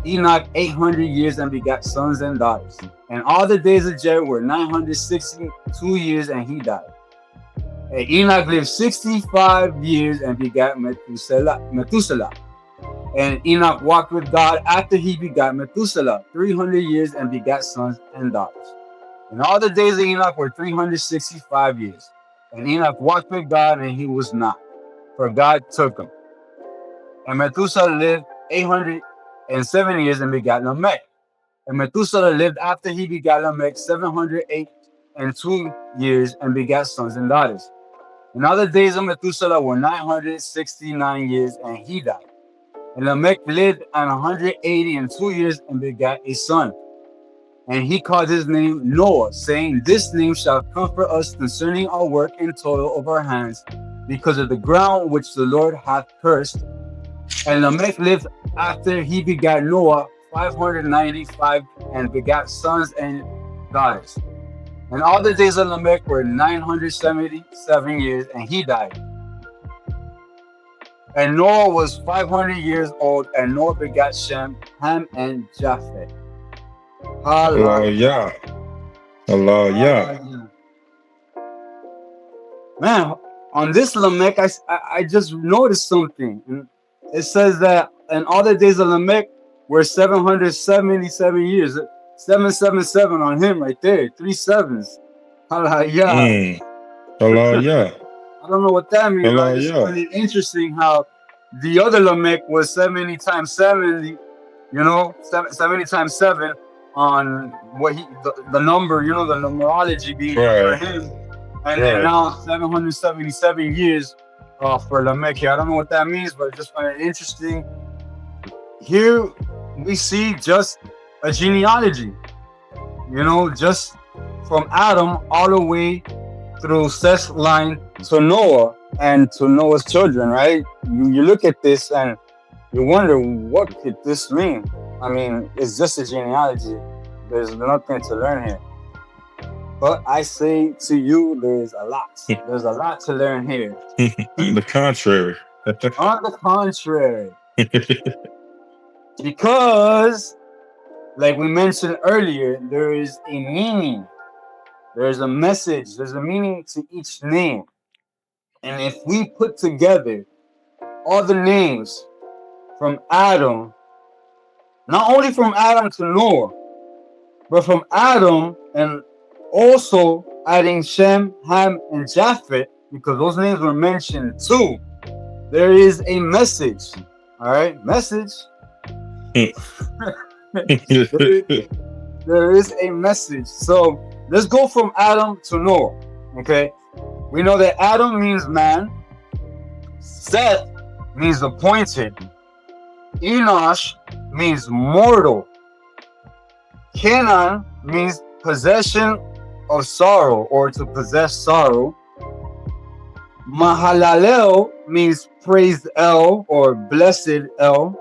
Speaker 2: Enoch 800 years and begat sons and daughters. And all the days of Jared were 962 years, and he died. And Enoch lived 65 years and begat Methuselah. And Enoch walked with God after he begat Methuselah 300 years and begat sons and daughters. And all the days of Enoch were 365 years. And Enoch walked with God, and he was not, for God took him. And Methuselah lived 807 years and begat Lamech. And Methuselah lived after he begat Lamech 702 years and begat sons and daughters. And all the days of Methuselah were 969 years, and he died. And Lamech lived 182 years and begat a son. And he called his name Noah, saying, This name shall comfort us concerning our work and toil of our hands, because of the ground which the Lord hath cursed. And Lamech lived after he begat Noah 595 and begat sons and daughters. And all the days of Lamech were 977 years, and he died. And Noah was 500 years old, and Noah begat Shem, Ham, and Japheth.
Speaker 1: Hallelujah. Hallelujah.
Speaker 2: Man, on this Lamech, I just noticed something. It says that, and all the days of Lamech were 777 years. 777 on him right there. 3 sevens. Hallelujah.
Speaker 1: Hallelujah.
Speaker 2: I don't know what that means.
Speaker 1: Hallelujah.
Speaker 2: I just find it interesting how the other Lamech was 70 times 70, 70 times 7 on what the number, the numerology being for him. And then now 777 years for Lamech here. I don't know what that means, but I just find it interesting. Here we see just a genealogy, just from Adam all the way through Seth's line to Noah and to Noah's children, right? You look at this and you wonder, what could this mean? I mean, it's just a genealogy. There's nothing to learn here. But I say to you, there's a lot. There's a lot to learn here.
Speaker 1: The contrary.
Speaker 2: On the contrary, because, like we mentioned earlier, there is a meaning, there's a message, there's a meaning to each name. And if we put together all the names from Adam, not only from Adam to Noah, but from Adam and also adding Shem, Ham, and Japheth, because those names were mentioned too, there is a message. All right, message. There is a message. So let's go from Adam to Noah. Okay, we know that Adam means man, Seth means appointed, Enoch means mortal, Canaan means possession of sorrow or to possess sorrow, Mahalalel means praised El or blessed El,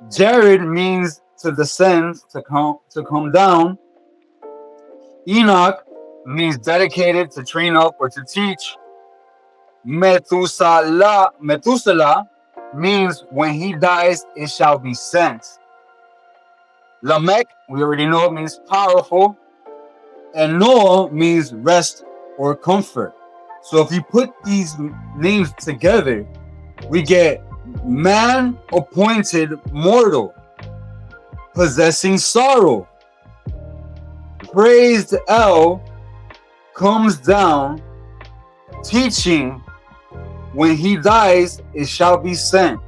Speaker 2: Jared means to descend, to come down, Enoch means dedicated, to train up or to teach, Methuselah means when he dies it shall be sent, Lamech, we already know, means powerful, and Noah means rest or comfort. So if you put these names together, we get man appointed mortal, possessing sorrow, praised El comes down, teaching when he dies it shall be sent,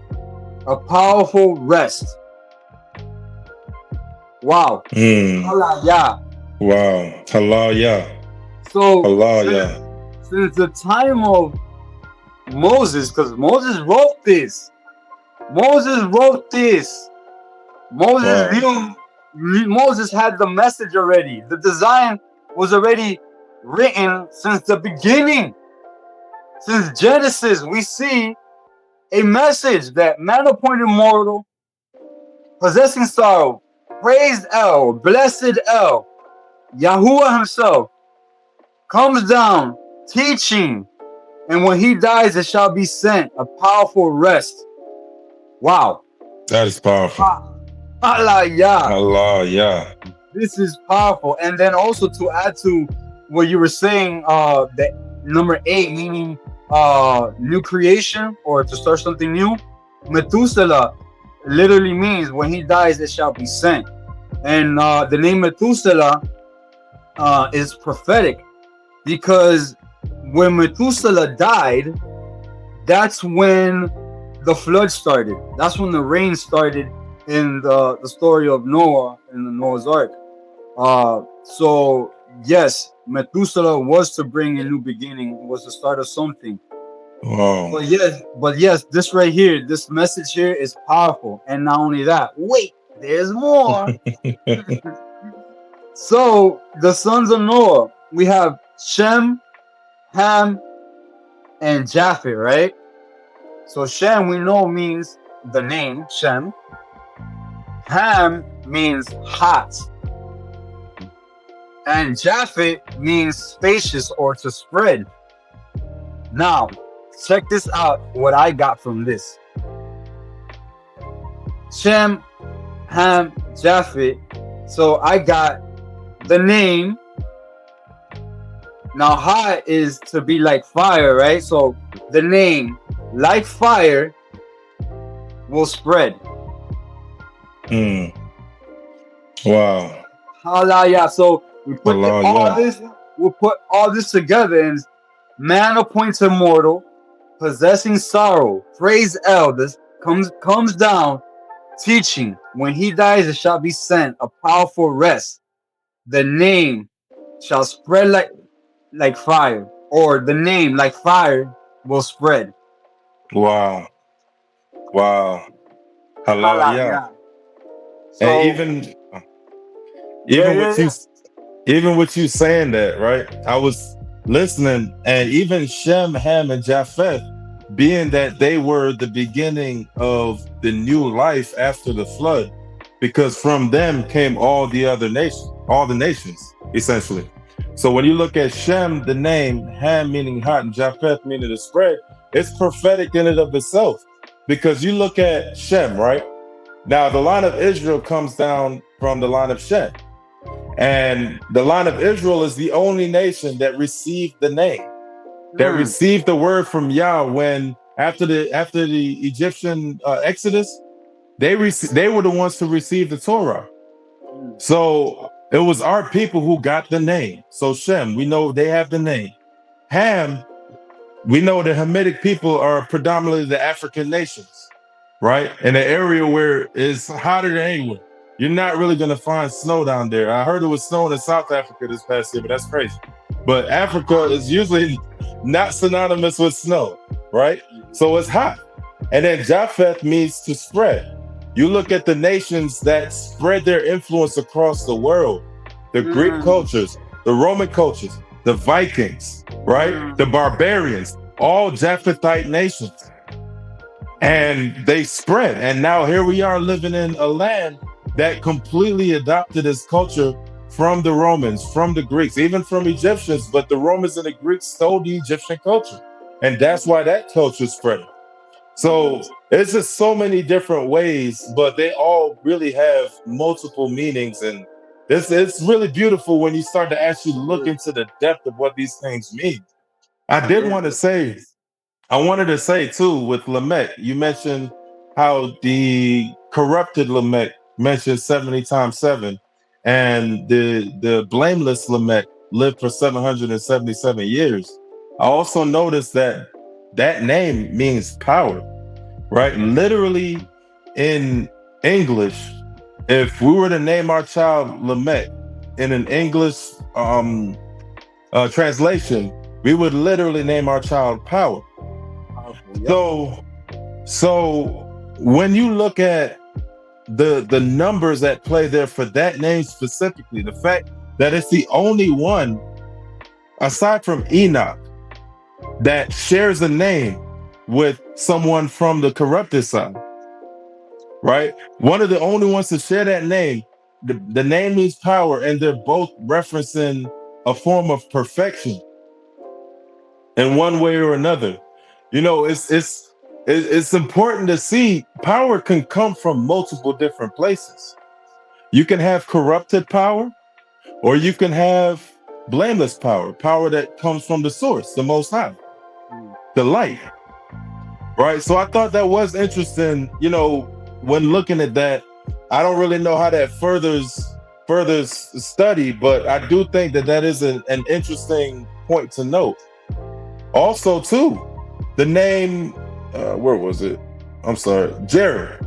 Speaker 2: a powerful rest. Wow. Halelu'Yah.
Speaker 1: Wow. Halelu'Yah.
Speaker 2: So
Speaker 1: Halelu'Yah.
Speaker 2: since the time of Moses, because Moses wrote this. Moses knew. Moses had the message already. The design was already written since the beginning. Since Genesis, we see a message that man appointed mortal, possessing sorrow, praised El, blessed El, Yahuwah himself, comes down, teaching, and when he dies, it shall be sent, a powerful rest. Wow.
Speaker 1: That is powerful.
Speaker 2: Halelu'Yah.
Speaker 1: Halelu'Yah.
Speaker 2: This is powerful. And then also to add to what you were saying, that number 8, meaning new creation or to start something new, Methuselah literally means when he dies, it shall be sent. And the name Methuselah is prophetic, because when Methuselah died, that's when the flood started. That's when the rain started in the story of Noah in the Noah's Ark. So yes, Methuselah was to bring a new beginning, was the start of something.
Speaker 1: Wow.
Speaker 2: But yes, this right here, this message here is powerful. And not only that, wait, there's more. So the sons of Noah, we have Shem, Ham, and Japheth, right? So Shem, we know, means the name Shem. Ham means hot. And Japheth means spacious or to spread. Now, check this out, what I got from this. Shem, Ham, Japheth. So I got the name. Now, hot is to be like fire, right? So the name, like fire, will spread.
Speaker 1: Wow.
Speaker 2: Halelu'Yah. So we put we'll put all this together, and man appointed mortal, possessing sorrow, praise elders, comes down, teaching. When he dies, it shall be sent, a powerful rest. The name shall spread like fire, or the name like fire will spread.
Speaker 1: Wow. Wow. Halelu'Yah.
Speaker 2: So,
Speaker 1: And even with you saying that, right? I was listening, and even Shem, Ham, and Japheth, being that they were the beginning of the new life after the flood, because from them came all the nations, essentially. So when you look at Shem, the name, Ham meaning hot, and Japheth meaning the spread, it's prophetic in and of itself. Because you look at Shem, right? Now, the line of Israel comes down from the line of Shem. And the line of Israel is the only nation that received the name, that received the word from Yah when after the Egyptian Exodus, they were the ones to receive the Torah. So it was our people who got the name. So Shem, we know they have the name. Ham, we know the Hamitic people are predominantly the African nations, right? In an area where it's hotter than anywhere. You're not really going to find snow down there. I heard it was snowing in South Africa this past year, but that's crazy. But Africa is usually not synonymous with snow, right? So it's hot. And then Japheth means to spread. You look at the nations that spread their influence across the world, the Greek cultures, the Roman cultures, the Vikings, right? The barbarians, all Japhethite nations. And they spread. And now here we are living in a land that completely adopted its culture from the Romans, from the Greeks, even from Egyptians, but the Romans and the Greeks stole the Egyptian culture. And that's why that culture spread. So it's just so many different ways, but they all really have multiple meanings. And it's really beautiful when you start to actually look into the depth of what these things mean. I wanted to say too, with Lamech, you mentioned how the corrupted Lamech mentioned 70 times 7, and the blameless Lamech lived for 777 years. I also noticed that name means power, right? Literally in English, if we were to name our child Lamech in an English translation, we would literally name our child power. So when you look at the numbers that play there for that name specifically, the fact that it's the only one aside from Enoch that shares a name with someone from the corrupted side, right? One of the only ones to share that name. The name means power, and they're both referencing a form of perfection in one way or another. You know, it's important to see power can come from multiple different places. You can have corrupted power, or you can have blameless power that comes from the source, the Most High, the light, right? So I thought that was interesting. You know, when looking at that, I don't really know how that furthers study, but I do think that is an interesting point to note. Also, too, the name, where was it? I'm sorry, Jared,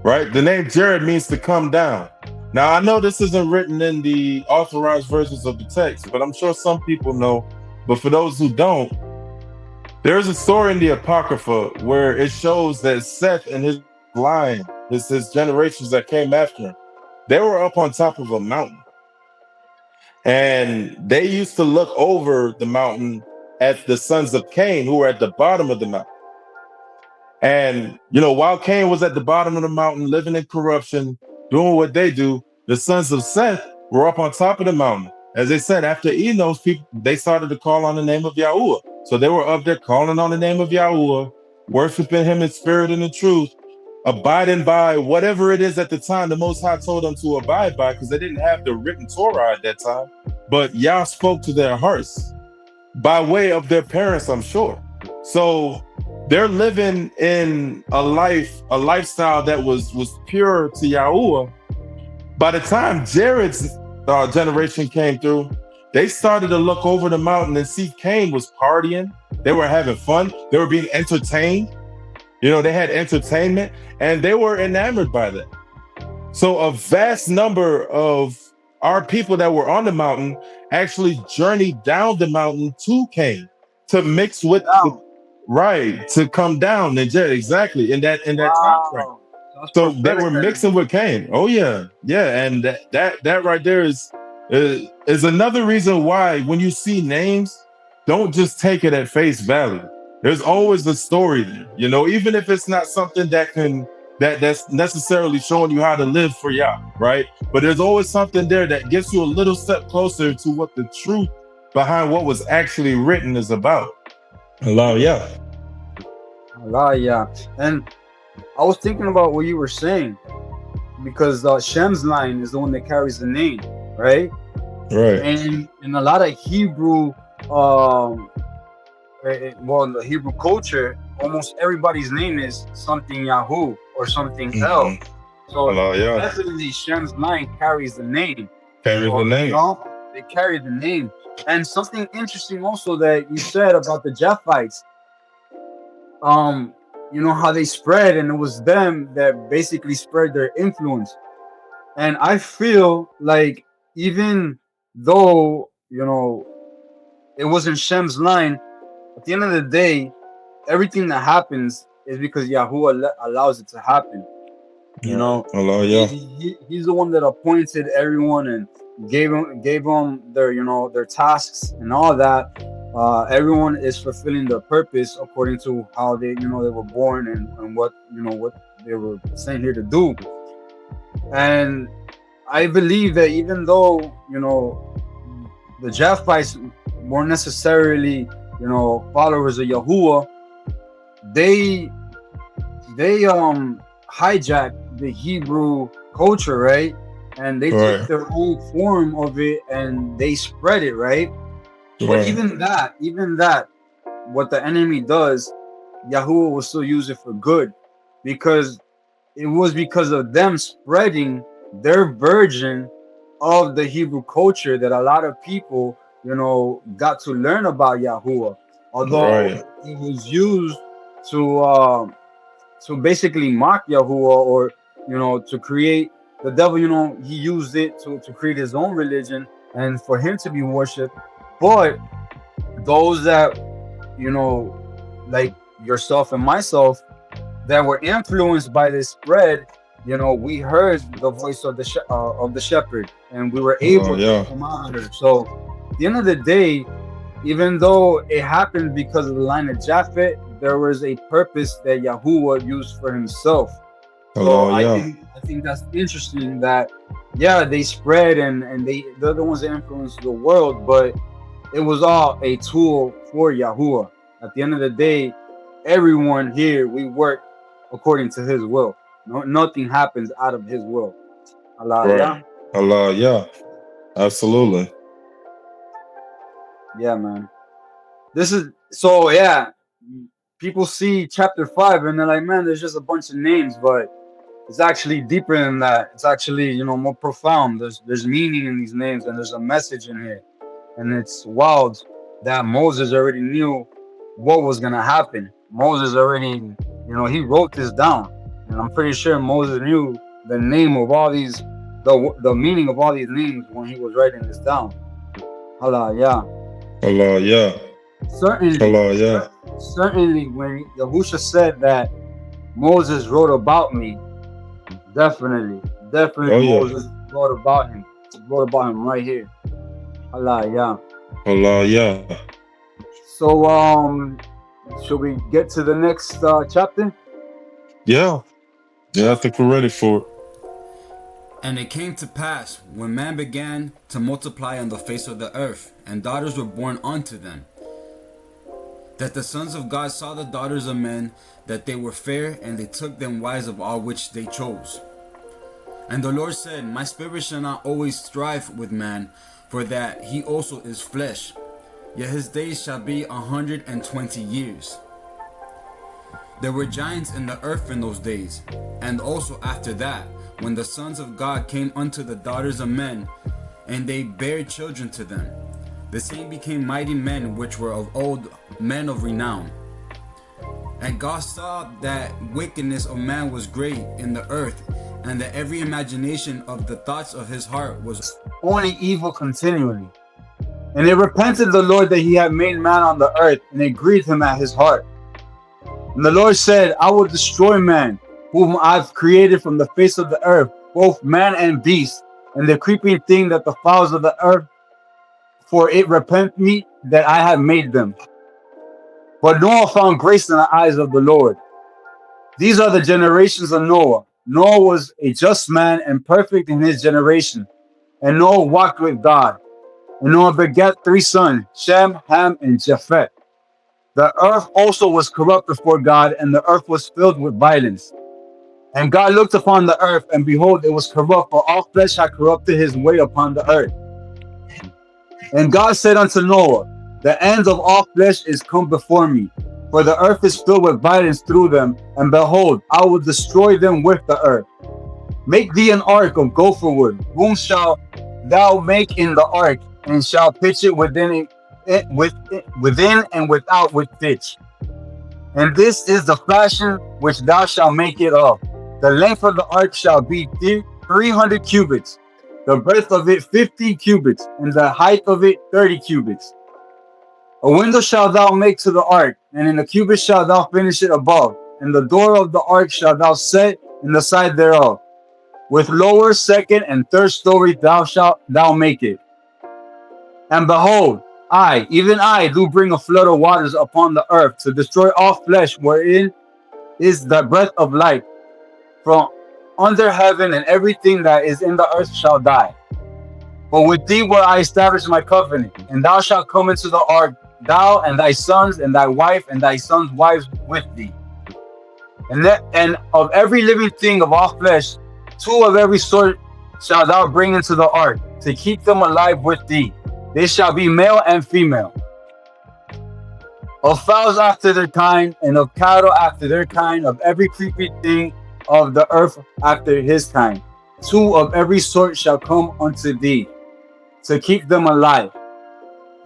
Speaker 1: right? The name Jared means to come down. Now, I know this isn't written in the authorized versions of the text, but I'm sure some people know. But for those who don't, there's a story in the Apocrypha where it shows that Seth and his line, his generations that came after him, they were up on top of a mountain. And they used to look over the mountain at the sons of Cain, who were at the bottom of the mountain. And, you know, while Cain was at the bottom of the mountain, living in corruption, doing what they do, the sons of Seth were up on top of the mountain. As they said, after Enoch, they started to call on the name of YHWH. So they were up there calling on the name of YHWH, worshiping him in spirit and in truth, abiding by whatever it is at the time the Most High told them to abide by, because they didn't have the written Torah at that time. But Yah spoke to their hearts by way of their parents, I'm sure. So they're living in a lifestyle that was pure to YHWH. By the time Jared's generation came through, they started to look over the mountain and see Cain was partying. They were having fun. They were being entertained. You know, they had entertainment, and they were enamored by that. So a vast number of our people that were on the mountain actually journeyed down the mountain to Cain to mix with to come down and exactly in that time frame. So they were mixing with Cain. Oh yeah, and that right there is another reason why when you see names, don't just take it at face value. There's always a story there, you know, even if it's not something that's necessarily showing you how to live for Yah, right? But there's always something there that gets you a little step closer to what the truth behind what was actually written is about. Halelu'Yah.
Speaker 2: Allah, yeah. And I was thinking about what you were saying because Shem's line is the one that carries the name, right?
Speaker 1: Right.
Speaker 2: And in a lot of Hebrew, um, well, in the Hebrew culture, almost everybody's name is something Yahoo or something else.
Speaker 1: Mm-hmm.
Speaker 2: So
Speaker 1: Hallelujah.
Speaker 2: definitely Shem's line carries the name.
Speaker 1: Carries the
Speaker 2: So,
Speaker 1: name.
Speaker 2: they carry the name. And something interesting also that you said about the Japhites, um, how they spread, and it was them that basically spread their influence. And I feel like even though, it wasn't Shem's line, at the end of the day, everything that happens is because Yahuwah allows it to happen. You know,
Speaker 1: Hallelujah.
Speaker 2: he's the one that appointed everyone and gave them their tasks and all that. Everyone is fulfilling their purpose according to how they were born and what they were sent here to do. And I believe that even though the Japhites weren't necessarily followers of Yahuwah, they hijacked the Hebrew culture, right? And they took
Speaker 1: Right.
Speaker 2: their own form of it and they spread it, right? But
Speaker 1: Right.
Speaker 2: even that, what the enemy does, Yahuwah will still use it for good, because it was because of them spreading their version of the Hebrew culture that a lot of people, got to learn about Yahuwah. Although
Speaker 1: Right.
Speaker 2: it was used to basically mock Yahuwah, or to create the devil. He used it to create his own religion and for him to be worshipped. But those that like yourself and myself, that were influenced by this spread, we heard the voice of the shepherd, and we were able to come out of it. So at the end of the day, even though it happened because of the line of Japhet, there was a purpose that Yahuwah used for himself. So I think that's interesting that they spread, and they're the ones that influenced the world, but it was all a tool for Yahuwah. At the end of the day, everyone here, we work according to his will. Nothing happens out of his will. Allah, yeah.
Speaker 1: Right. Hallelujah. Absolutely.
Speaker 2: Yeah, man. This is so, yeah. People see chapter 5 and they're like, man, there's just a bunch of names, but it's actually deeper than that. It's actually, more profound. There's meaning in these names, and there's a message in here. And it's wild that Moses already knew what was gonna happen. Moses already, he wrote this down, and I'm pretty sure Moses knew the name of all these, the meaning of all these names when he was writing this down. Allah, yeah.
Speaker 1: Hallelujah.
Speaker 2: Certainly,
Speaker 1: Hallelujah.
Speaker 2: certainly, when Yahusha said that Moses wrote about me, definitely,
Speaker 1: Oh yeah.
Speaker 2: Moses wrote about him. He wrote about him right here. Allah, yeah.
Speaker 1: Hallelujah.
Speaker 2: So, should we get to the next chapter?
Speaker 1: Yeah. Yeah, I think we're ready for it.
Speaker 3: And it came to pass, when man began to multiply on the face of the earth, and daughters were born unto them, that the sons of God saw the daughters of men, that they were fair, and they took them wives of all which they chose. And the Lord said, my spirit shall not always strive with man, for that he also is flesh, yet his days shall be 120 years. There were giants in the earth in those days, and also after that, when the sons of God came unto the daughters of men, and they bare children to them. The same became mighty men which were of old, men of renown. And God saw that wickedness of man was great in the earth, and that every imagination of the thoughts of his heart was
Speaker 2: Only evil continually. And it repented the Lord that he had made man on the earth, and it grieved him at his heart. And the Lord said, I will destroy man, whom I've created from the face of the earth, both man and beast, and the creeping thing that the fowls of the earth, for it repent me that I have made them. But Noah found grace in the eyes of the Lord. These are the generations of Noah. Noah was a just man and perfect in his generation. And Noah walked with God. And Noah begat 3 sons, Shem, Ham, and Japheth. The earth also was corrupt before God, and the earth was filled with violence. And God looked upon the earth, and behold, it was corrupt, for all flesh had corrupted his way upon the earth. And God said unto Noah, the end of all flesh is come before me, for the earth is filled with violence through them, and behold, I will destroy them with the earth. Make thee an ark of gopher wood, whom shalt thou make in the ark, and shall pitch it within and without with pitch. And this is the fashion which thou shalt make it of. The length of the ark shall be 300 cubits, the breadth of it 50 cubits, and the height of it 30 cubits. A window shalt thou make to the ark, and in the cubits shalt thou finish it above, and the door of the ark shalt thou set in the side thereof. With lower, second, and third story shalt thou make it. And behold, I, even I, do bring a flood of waters upon the earth to destroy all flesh, wherein is the breath of life from under heaven, and everything that is in the earth shall die. But with thee will I establish my covenant, and thou shalt come into the ark, thou and thy sons, and thy wife, and thy sons' wives with thee. And of every living thing of all flesh, 2 of every sort shalt thou bring into the ark, to keep them alive with thee. They shall be male and female. Of fowls after their kind, and of cattle after their kind, of every creeping thing of the earth after his kind. 2 of every sort shall come unto thee, to keep them alive.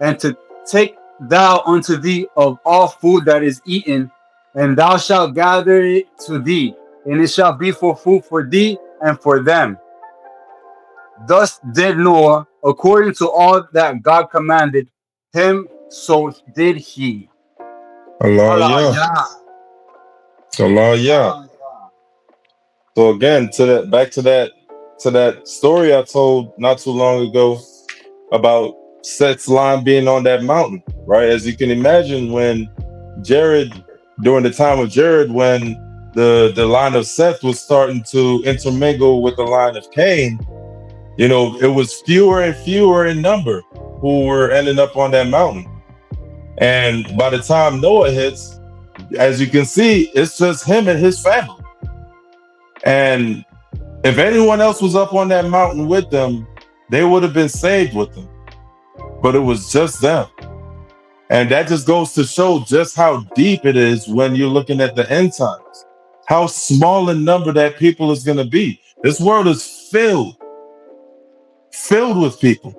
Speaker 2: And to take thou unto thee of all food that is eaten, and thou shalt gather it to thee, and it shall be for food for thee and for them. Thus did Noah, according to all that God commanded him, so did he.
Speaker 1: Hallelujah. Hallelujah. So again, back to that story I told not too long ago about Seth's line being on that mountain, right? As you can imagine, when during the time of Jared, when the line of Seth was starting to intermingle with the line of Cain, it was fewer and fewer in number who were ending up on that mountain. And by the time Noah hits, as you can see, it's just him and his family. And if anyone else was up on that mountain with them, they would have been saved with them. But it was just them. And that just goes to show just how deep it is when you're looking at the end times. How small in number that people is going to be. This world is filled with people,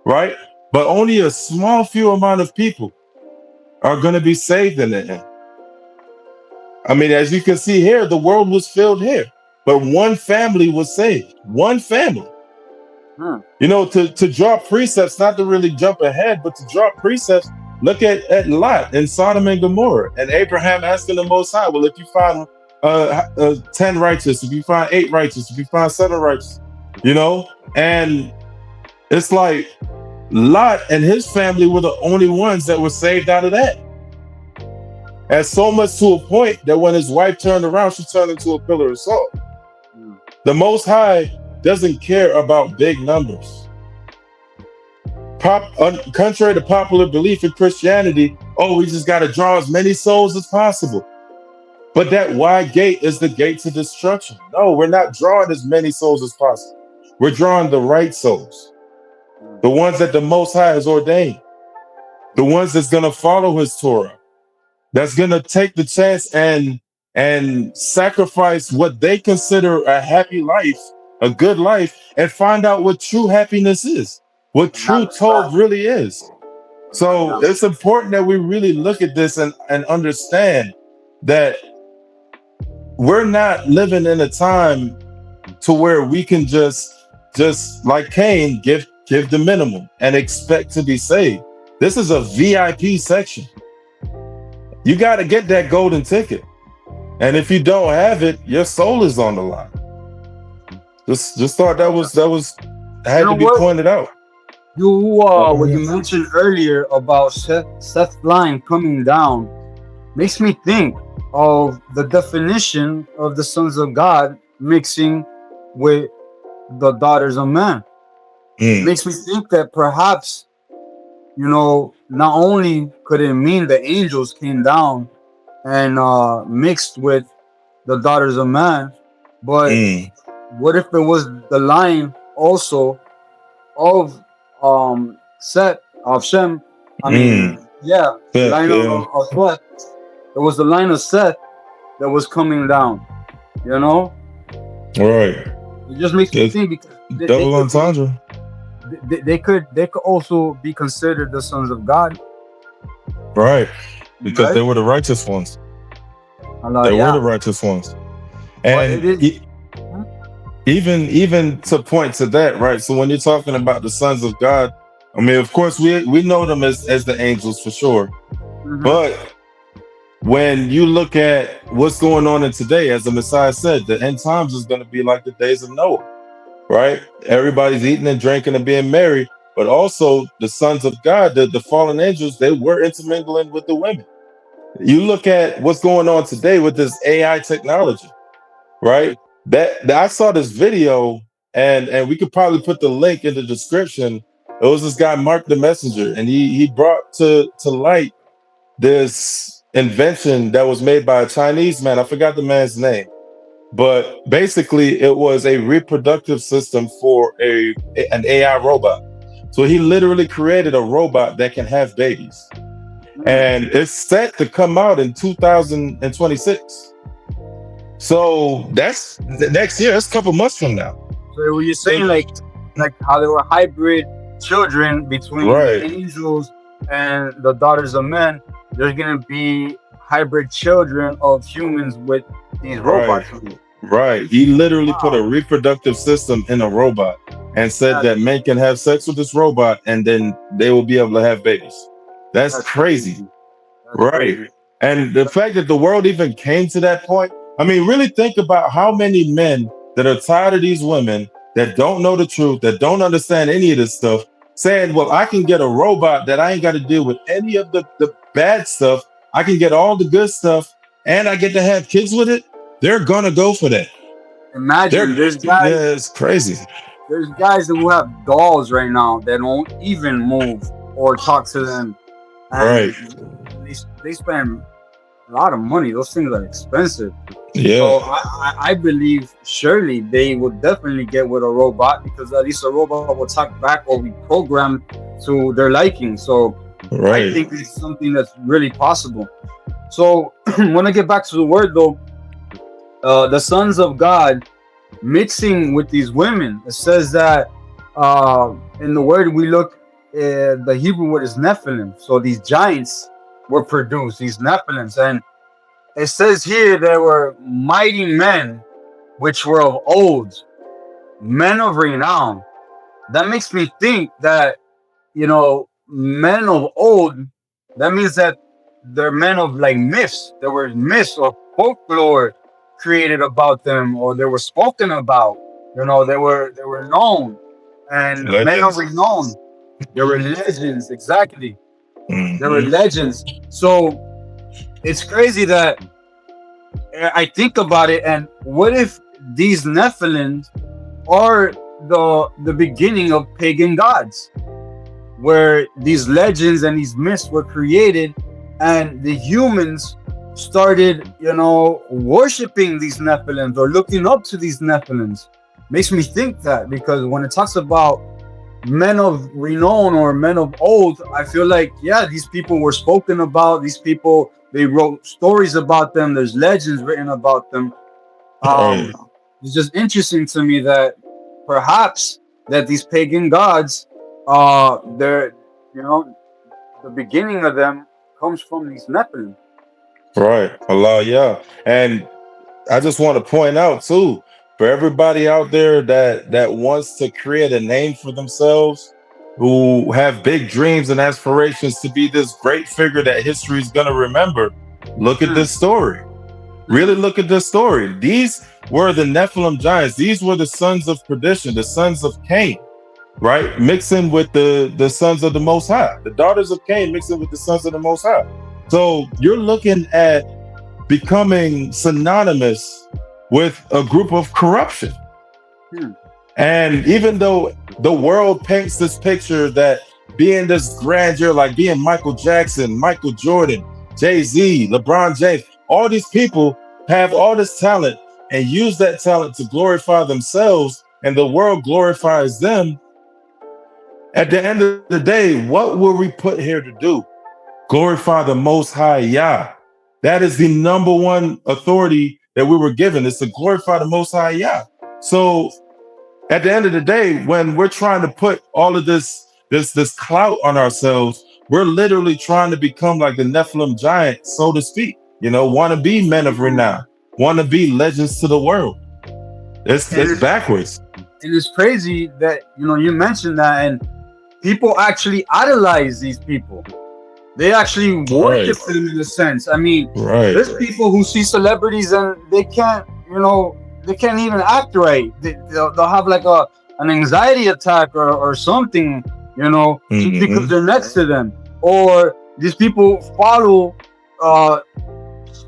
Speaker 1: right? But only a small few amount of people are going to be saved in the end. I mean, as you can see here, the world was filled here, but one family was saved. One family. To drop precepts, not to really jump ahead, but to drop precepts, look at Lot in Sodom and Gomorrah, and Abraham asking the Most High, well, if you find 10 righteous, if you find 8 righteous, if you find 7 righteous, and it's like Lot and his family were the only ones that were saved out of that. And so much to a point that when his wife turned around, she turned into a pillar of salt. The Most High doesn't care about big numbers. Contrary to popular belief in Christianity, we just got to draw as many souls as possible. But that wide gate is the gate to destruction. No, we're not drawing as many souls as possible. We're drawing the right souls. The ones that the Most High has ordained. The ones that's going to follow his Torah. That's going to take the chance and sacrifice what they consider a happy life, a good life, and find out what true happiness is, what true Tov really is. So it's important that we really look at this and understand that we're not living in a time to where we can just like Cain, give the minimum and expect to be saved. This is a VIP section. You got to get that golden ticket. And if you don't have it, your soul is on the line. Just thought that had to be pointed out.
Speaker 2: What you mentioned earlier about Seth's line coming down makes me think of the definition of the sons of God mixing with the daughters of man. It makes me think that perhaps, not only could it mean the angels came down and mixed with the daughters of man, but what if it was the line also of Seth of Shem? I mean,
Speaker 1: Yeah,
Speaker 2: line
Speaker 1: yeah.
Speaker 2: of Seth. It was the line of Seth that was coming down. You know,
Speaker 1: Right.
Speaker 2: it just makes me
Speaker 1: It's
Speaker 2: think because
Speaker 1: double entendre.
Speaker 2: they could also be considered the sons of God,
Speaker 1: Right. Because
Speaker 2: right?
Speaker 1: they were the righteous ones. They were
Speaker 2: Yeah,
Speaker 1: the righteous ones.
Speaker 2: but it
Speaker 1: And
Speaker 2: is.
Speaker 1: even to point to that, right? So when you're talking about the sons of God, I mean, of course, we know them as the angels for sure.
Speaker 2: Mhm.
Speaker 1: But when you look at what's going on in today, as the Messiah said, the end times is going to be like the days of Noah, right? Everybody's eating and drinking and being married, but also the sons of God, the fallen angels, they were intermingling with the women. You look at what's going on today with this AI technology, right? That I saw this video, and we could probably put the link in the description. It was this guy, Mark the Messenger, and he brought to light this invention that was made by a Chinese man. I forgot the man's name, but basically it was a reproductive system for an AI robot. So he literally created a robot that can have babies, and it's set to come out in 2026. So that's the next year. That's a couple months from now.
Speaker 2: So you're saying like how there were hybrid children between
Speaker 1: Right.
Speaker 2: the angels and the daughters of men. There's gonna be hybrid children of humans with these robots.
Speaker 1: Right. He literally put a reproductive system in a robot and said that men can have sex with this robot and then they will be able to have babies. That's crazy.
Speaker 2: That's
Speaker 1: Right.
Speaker 2: crazy.
Speaker 1: And the fact that the world even came to that point, I mean, really think about how many men that are tired of these women, that don't know the truth, that don't understand any of this stuff, saying, well, I can get a robot that I ain't got to deal with any of the bad stuff. I can get all the good stuff and I get to have kids with it. They're going to go for that.
Speaker 2: Imagine there's guys.
Speaker 1: Yeah, it's crazy.
Speaker 2: There's guys who have dolls right now that don't even move or talk to them. And they spend a lot of money. Those things are expensive.
Speaker 1: Yeah.
Speaker 2: So I believe surely they will definitely get with a robot, because at least a robot will talk back or be programmed to their liking. So I think it's something that's really possible. So when I get back to the word though, the sons of God mixing with these women, it says that in the word we look, the Hebrew word is Nephilim. So these giants were produced, these Nephilims, and it says here there were mighty men which were of old, men of renown. That makes me think that, men of old, that means that they're men of like myths. There were myths or folklore created about them, or they were spoken about. They were known, and
Speaker 1: Legends.
Speaker 2: men of renown. There were legends, exactly.
Speaker 1: Mhm.
Speaker 2: There were legends. So it's crazy that I think about it, and what if these Nephilim are the beginning of pagan gods, where these legends and these myths were created, and the humans started, worshiping these Nephilims or looking up to these Nephilims? Makes me think that, because when it talks about men of renown or men of old, I feel like, these people were spoken about. These people, they wrote stories about them. There's legends written about them. It's just interesting to me that perhaps that these pagan gods, they're, the beginning of them comes from these Nephilim.
Speaker 1: Right. Halelu'Yah. And I just want to point out too, for everybody out there that wants to create a name for themselves, who have big dreams and aspirations to be this great figure that history is going to remember, look at this story. Really look at this story. These were the Nephilim giants. These were the sons of perdition, the sons of Cain, right? Mixing with the sons of the Most High. The daughters of Cain mixing with the sons of the Most High. So you're looking at becoming synonymous with a group of corruption. And even though the world paints this picture that being this grandeur, like being Michael Jackson, Michael Jordan, Jay-Z, LeBron James. All these people have all this talent and use that talent to glorify themselves, and the world glorifies them. At the end of the day, what were we put here to do? Glorify the Most High Yah. That is the number one authority that we were given, is to glorify the Most High Yah. So at the end of the day, when we're trying to put all of this clout on ourselves, we're literally trying to become like the Nephilim giant, so to speak. Want to be men of renown, want to be legends to the world. It's backwards.
Speaker 2: And it's crazy that you mentioned that, and people actually idolize these people. They actually worship them in a sense. I mean, there's people who see celebrities and they can't even act right. They'll have like an anxiety attack or something, because they're next to them. Or these people follow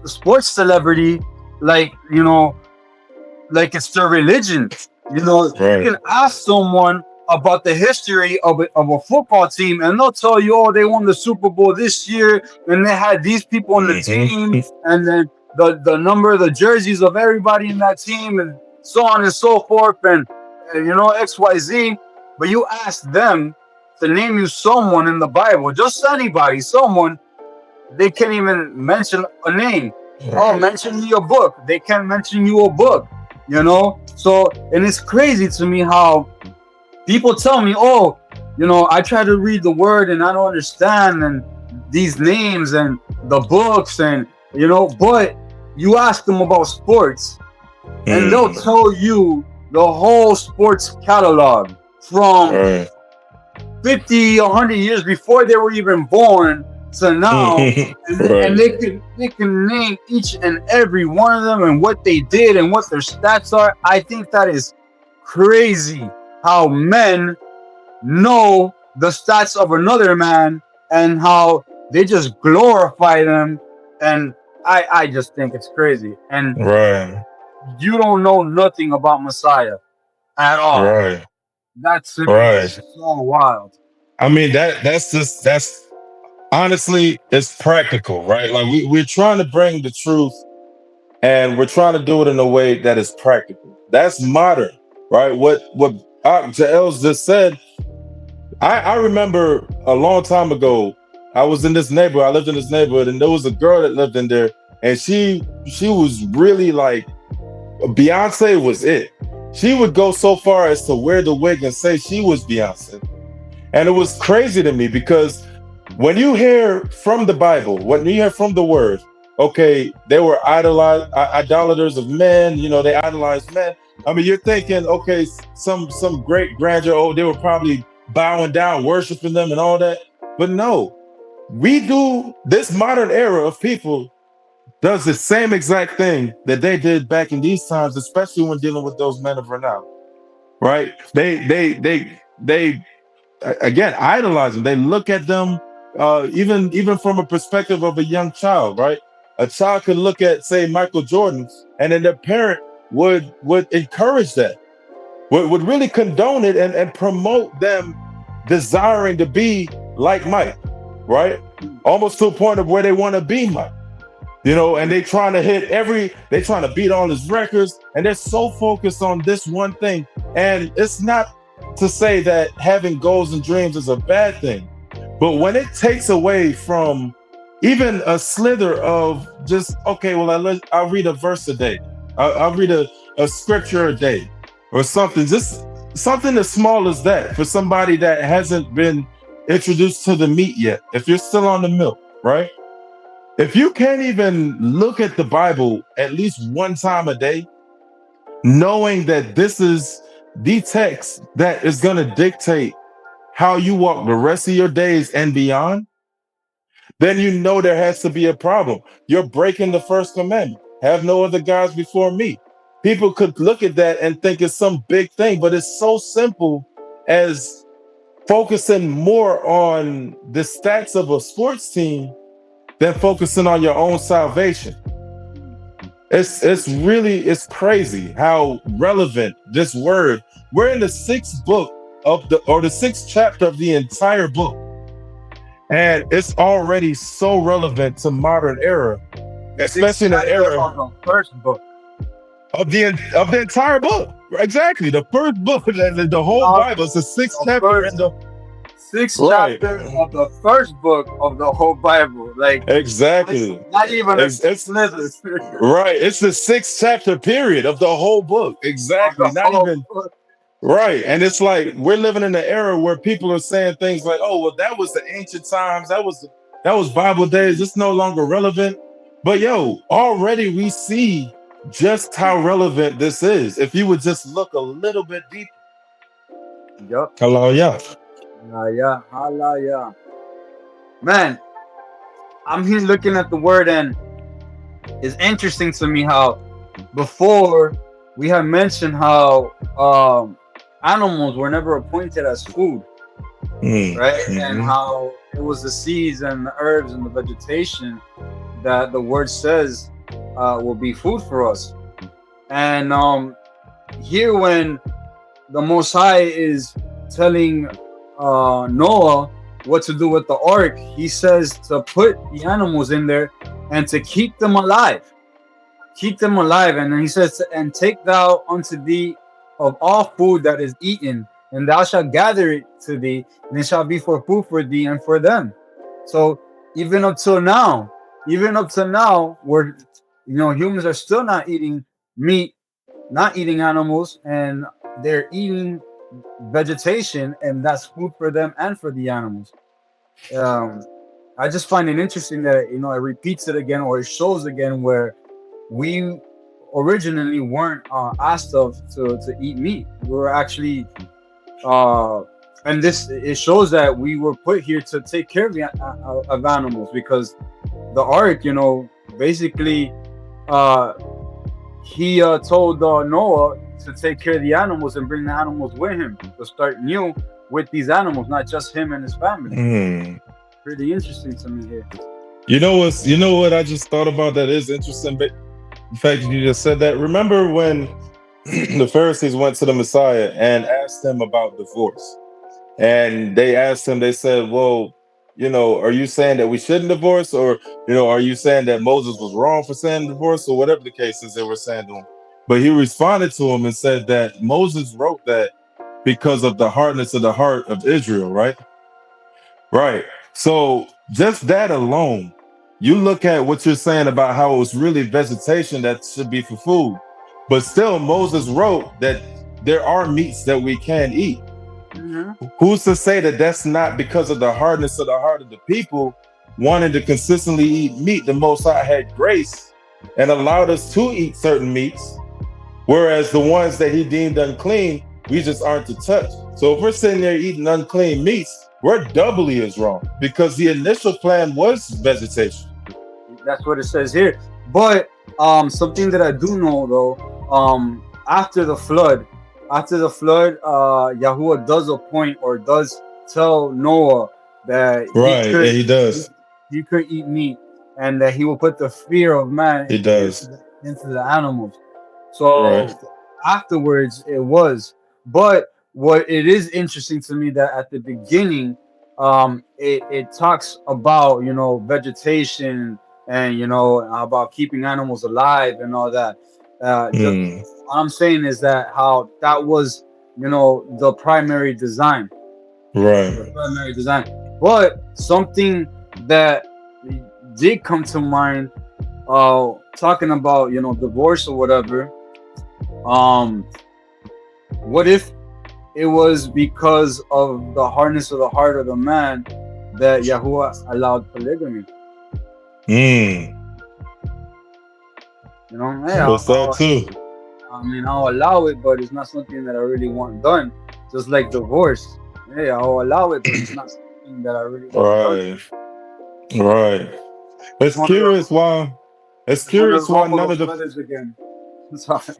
Speaker 2: sports celebrity like it's their religion. You can ask someone about the history of a football team, and they'll tell you, oh, they won the Super Bowl this year, and they had these people on the team, and then the number of the jerseys of everybody in that team, and so on and so forth, and XYZ. But you ask them to name you someone in the Bible, just anybody, someone, they can't even mention a name. Oh, mention me a book. They can't mention you a book, So, and it's crazy to me how people tell me, oh, I try to read the word and I don't understand, and these names and the books, and but you ask them about sports and they'll tell you the whole sports catalog from 50, 100 years before they were even born to now. And they can name each and every one of them and what they did and what their stats are. I think that is crazy how men know the stats of another man and how they just glorify them. And I just think it's crazy. And you don't know nothing about Messiah at all. That's so wild.
Speaker 1: I mean, that's honestly, it's practical, right? Like we're trying to bring the truth, and we're trying to do it in a way that is practical. That's modern, right? What Jael's just said. I remember a long time ago, I was in this neighborhood. I lived in this neighborhood, and there was a girl that lived in there, and she was really like, Beyonce was it. She would go so far as to wear the wig and say she was Beyonce. And it was crazy to me, because when you hear from the Bible, when you hear from the word, okay, they were idolaters of men, they idolized men. I mean, you're thinking, okay, some great grandeur, oh, they were probably bowing down, worshiping them and all that. But no, we do, this modern era of people does the same exact thing that they did back in these times, especially when dealing with those men of renown, right? They again, idolize them. They look at them, even from a perspective of a young child, right? A child could look at, say, Michael Jordan, and then their parent would encourage that, would really condone it and promote them desiring to be like Mike, right? Almost to a point of where they want to be Mike, and they trying to beat all his records, and they're so focused on this one thing. And it's not to say that having goals and dreams is a bad thing, but when it takes away from even a slither of just, okay, well, I'll read a verse a day, I'll read a scripture a day or something, just something as small as that for somebody that hasn't been introduced to the meat yet. If you're still on the milk, right? If you can't even look at the Bible at least one time a day, knowing that this is the text that is going to dictate how you walk the rest of your days and beyond, then there has to be a problem. You're breaking the first commandment. Have no other gods before me. People could look at that and think it's some big thing, but it's so simple as focusing more on the stats of a sports team than focusing on your own salvation. It's crazy how relevant this word. We're in the 6th book of the sixth chapter of the entire book, and it's already so relevant to modern era, especially in the era
Speaker 2: of the first book.
Speaker 1: of the entire book. Exactly, the first book, the whole Bible. It's the sixth chapter in the
Speaker 2: sixth
Speaker 1: right.
Speaker 2: chapter of the first book of the whole Bible. Like
Speaker 1: Exactly.
Speaker 2: it's not even a slither.
Speaker 1: Right. It's the sixth chapter period of the whole book. Exactly. Not even
Speaker 2: book.
Speaker 1: right. And it's like we're living in an era where people are saying things like, "Oh, well, that was the ancient times. That was Bible days. It's no longer relevant." But yo, already we see just how relevant this is. If you would just look a little bit deeper.
Speaker 2: Yup.
Speaker 1: Halelu'Yah.
Speaker 2: Halelu'Yah. Man, I'm here looking at the word, and it's interesting to me how before we have mentioned how animals were never appointed as food, right? And how it was the seeds and the herbs and the vegetation that the word says will be food for us. And here when the Most High is telling Noah what to do with the ark, he says to put the animals in there and to keep them alive. And then he says, and take thou unto thee of all food that is eaten, and thou shalt gather it to thee, and it shall be for food for thee and for them. So even up till now, where humans are still not eating meat, not eating animals, and they're eating vegetation, and that's food for them and for the animals. I just find it interesting that it repeats it again, or it shows again where we originally weren't asked to eat meat. We were actually and it shows that we were put here to take care of animals, because the ark, basically he told Noah to take care of the animals and bring the animals with him to start new with these animals, not just him and his family. Pretty interesting to me here.
Speaker 1: You know what I just thought about that is interesting, but the fact that you just said that. Remember when the Pharisees went to the Messiah and asked him about divorce, and they asked him, they said, well, are you saying that we shouldn't divorce, or are you saying that Moses was wrong for saying divorce, or whatever the case is they were saying to him? But he responded to him and said that Moses wrote that because of the hardness of the heart of Israel, right? Right. So just that alone, you look at what you're saying about how it was really vegetation that should be for food, but still Moses wrote that there are meats that we can eat. Who's to say that that's not because of the hardness of the heart of the people wanting to consistently eat meat? The Most High had grace and allowed us to eat certain meats, whereas the ones that he deemed unclean, we just aren't to touch. So if we're sitting there eating unclean meats, we're doubly as wrong, because the initial plan was vegetation.
Speaker 2: That's what it says here. But something that I do know though, after the flood, Yahuwah does appoint, or does tell Noah that
Speaker 1: he does.
Speaker 2: He could eat meat, and that he will put the fear of man
Speaker 1: into
Speaker 2: the animals. So afterwards it was. But what it is interesting to me that at the beginning, it talks about vegetation and about keeping animals alive and all that. What I'm saying is that how that was the primary design,
Speaker 1: right?
Speaker 2: But something that did come to mind, talking about divorce or whatever. What if it was because of the hardness of the heart of the man that Yahuwah allowed polygamy?
Speaker 1: What's that too?
Speaker 2: I mean, I'll allow it, but it's not something that I really want done. Just like divorce. Hey, I'll allow it, but it's not something that I really want done.
Speaker 1: Right. It's curious why none of the
Speaker 2: again. Sorry.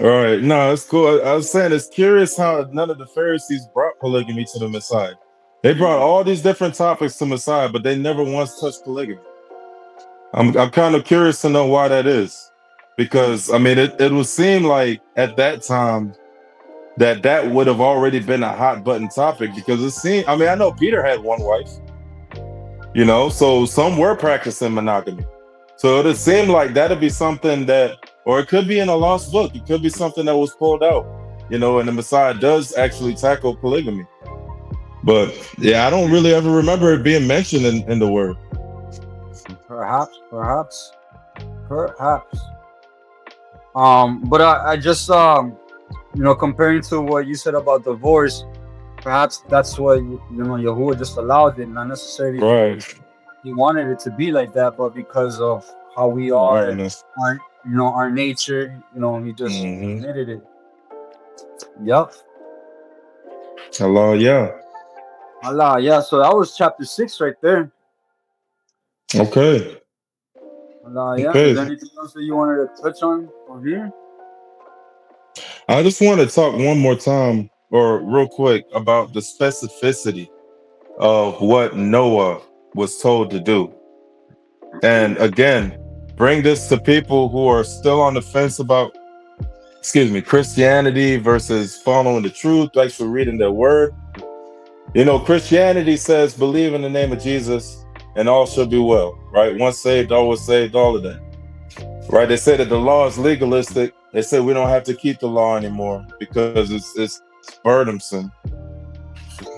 Speaker 1: All right, no, it's cool. I was saying it's curious how none of the Pharisees brought polygamy to the Messiah. They brought all these different topics to Messiah, but they never once touched polygamy. I'm kind of curious to know why that is, because I mean it would seem like at that time that would have already been a hot button topic, because it seemed, I mean, I know Peter had one wife, so some were practicing monogamy. So it seemed like that'd be something that, or it could be in a lost book. It could be something that was pulled out, and the Messiah does actually tackle polygamy. But yeah, I don't really ever remember it being mentioned in the word.
Speaker 2: Perhaps. But I just comparing to what you said about divorce, perhaps that's what Yahuwah just allowed it, not necessarily
Speaker 1: Right.
Speaker 2: he wanted it to be like that, but because of how we are,
Speaker 1: Awareness.
Speaker 2: our nature, he just permitted it. Yep.
Speaker 1: Halelu'Yah.
Speaker 2: Allah, yeah. So that was chapter 6 right there.
Speaker 1: Okay.
Speaker 2: Allah, yeah.
Speaker 1: Okay.
Speaker 2: Is there anything else that you wanted to touch on here?
Speaker 1: I just want to talk one more time, or real quick, about the specificity of what Noah was told to do. And again, bring this to people who are still on the fence about, Christianity versus following the truth, actually reading their word. Christianity says, believe in the name of Jesus and all shall be well, right? Once saved, always saved, all of that, right? They say that the law is legalistic. They say we don't have to keep the law anymore because it's burdensome.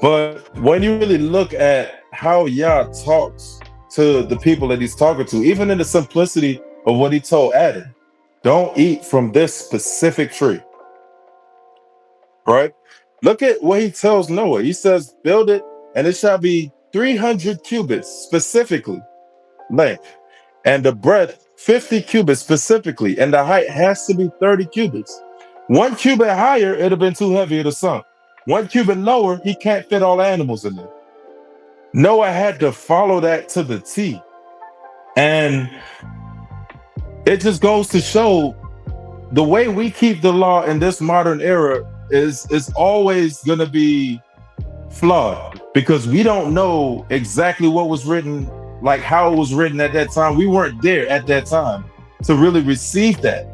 Speaker 1: But when you really look at how Yah talks to the people that he's talking to, even in the simplicity of what he told Adam, don't eat from this specific tree, right? Look at what he tells Noah. He says, build it, and it shall be 300 cubits specifically length, and the breadth 50 cubits specifically, and the height has to be 30 cubits. 1 cubit higher, it'd have been too heavy, it'd have sunk. 1 cubit lower, he can't fit all the animals in there. Noah had to follow that to the T. And it just goes to show the way we keep the law in this modern era is always going to be flawed, because we don't know exactly what was written, like how it was written at that time. We weren't there at that time to really receive that.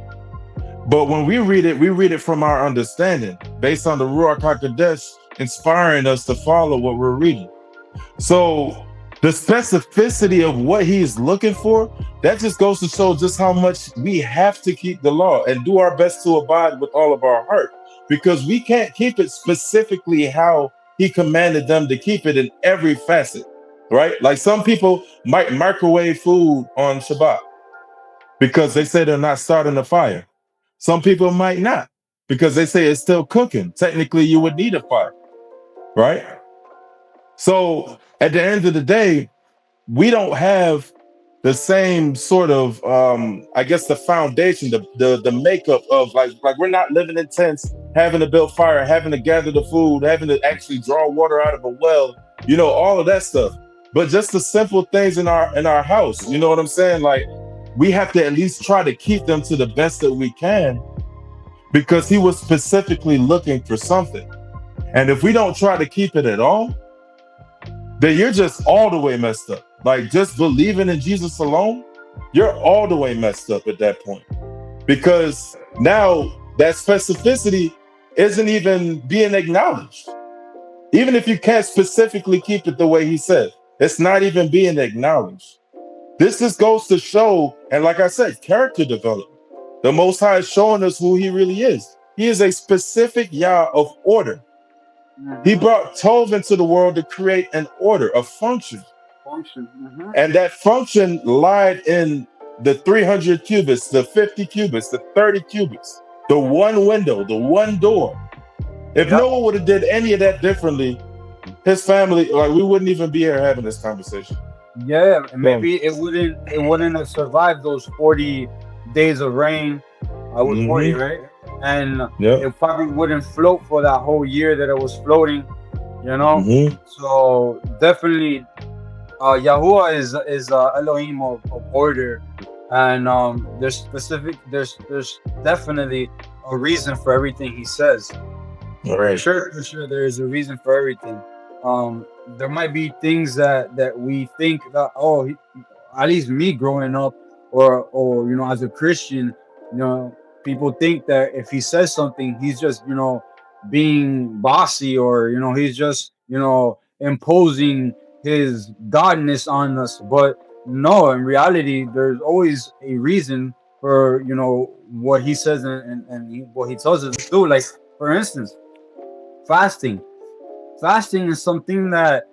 Speaker 1: But when we read it from our understanding, based on the Ruach HaKodesh inspiring us to follow what we're reading. So the specificity of what he's looking for, that just goes to show just how much we have to keep the law and do our best to abide with all of our heart, because we can't keep it specifically how he commanded them to keep it in every facet, right? Like some people might microwave food on Shabbat because they say they're not starting a fire. Some people might not, because they say it's still cooking. Technically, you would need a fire, right? So at the end of the day, we don't have the same sort of, the foundation, the makeup of like we're not living in tents, having to build fire, having to gather the food, having to actually draw water out of a well, all of that stuff. But just the simple things in our house, you know what I'm saying? Like, we have to at least try to keep them to the best that we can, because he was specifically looking for something. And if we don't try to keep it at all, then you're just all the way messed up. Like, just believing in Jesus alone, you're all the way messed up at that point. Because now that specificity isn't even being acknowledged. Even if you can't specifically keep it the way he said, it's not even being acknowledged. This just goes to show, and like I said, character development. The Most High is showing us who he really is. He is a specific Yah of order. He brought Tov into the world to create an order, a function. And that function lied in the 300 cubits, the 50 cubits, the 30 cubits, the one window, the one door. If Noah would have did any of that differently, his family, like, we wouldn't even be here having this conversation.
Speaker 2: Yeah, maybe it wouldn't have survived those 40 days of rain. I was 40, right? And it probably wouldn't float for that whole year that it was floating, So definitely, Yahuwah is Elohim of order, and there's definitely a reason for everything he says.
Speaker 1: Right.
Speaker 2: For sure, there is a reason for everything. There might be things that we think that, at least me growing up, or as a Christian, people think that if he says something, he's just being bossy, or he's just imposing his godness on us. But no, in reality, there's always a reason for what he says, and what he tells us to do. Like, for instance, fasting. Fasting is something that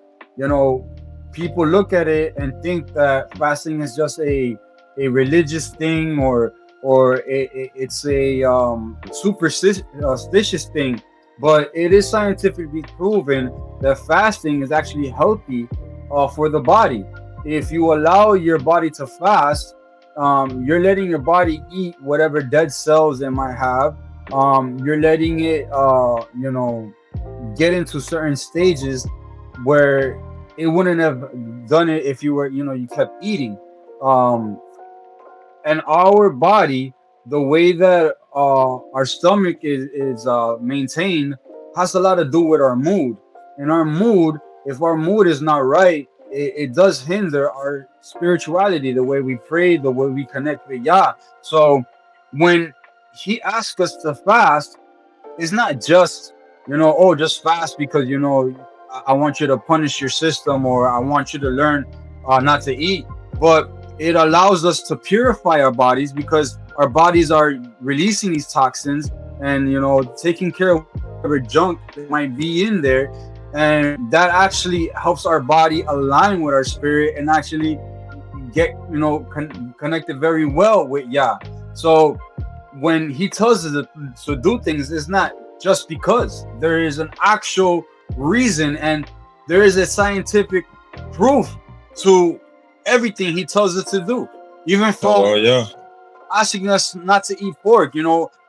Speaker 2: people look at it and think that fasting is just a religious thing, or it's a superstitious thing. But it is scientifically proven that fasting is actually healthy for the body. If you allow your body to fast, you're letting your body eat whatever dead cells it might have. You're letting it get into certain stages where it wouldn't have done it if you were you kept eating. And our body, the way that our stomach is maintained, has a lot to do with our mood. And our mood, if our mood is not right, it does hinder our spirituality, the way we pray, the way we connect with Yah. So when he asks us to fast, it's not just just fast because I want you to punish your system, or I want you to learn not to eat. But it allows us to purify our bodies, because our bodies are releasing these toxins and taking care of whatever junk that might be in there, and that actually helps our body align with our spirit and actually get connected very well with Yah. So when he tells us to do things, it's not just because. There is an actual reason, and there is a scientific proof to everything he tells us to do. Even from asking us not to eat pork,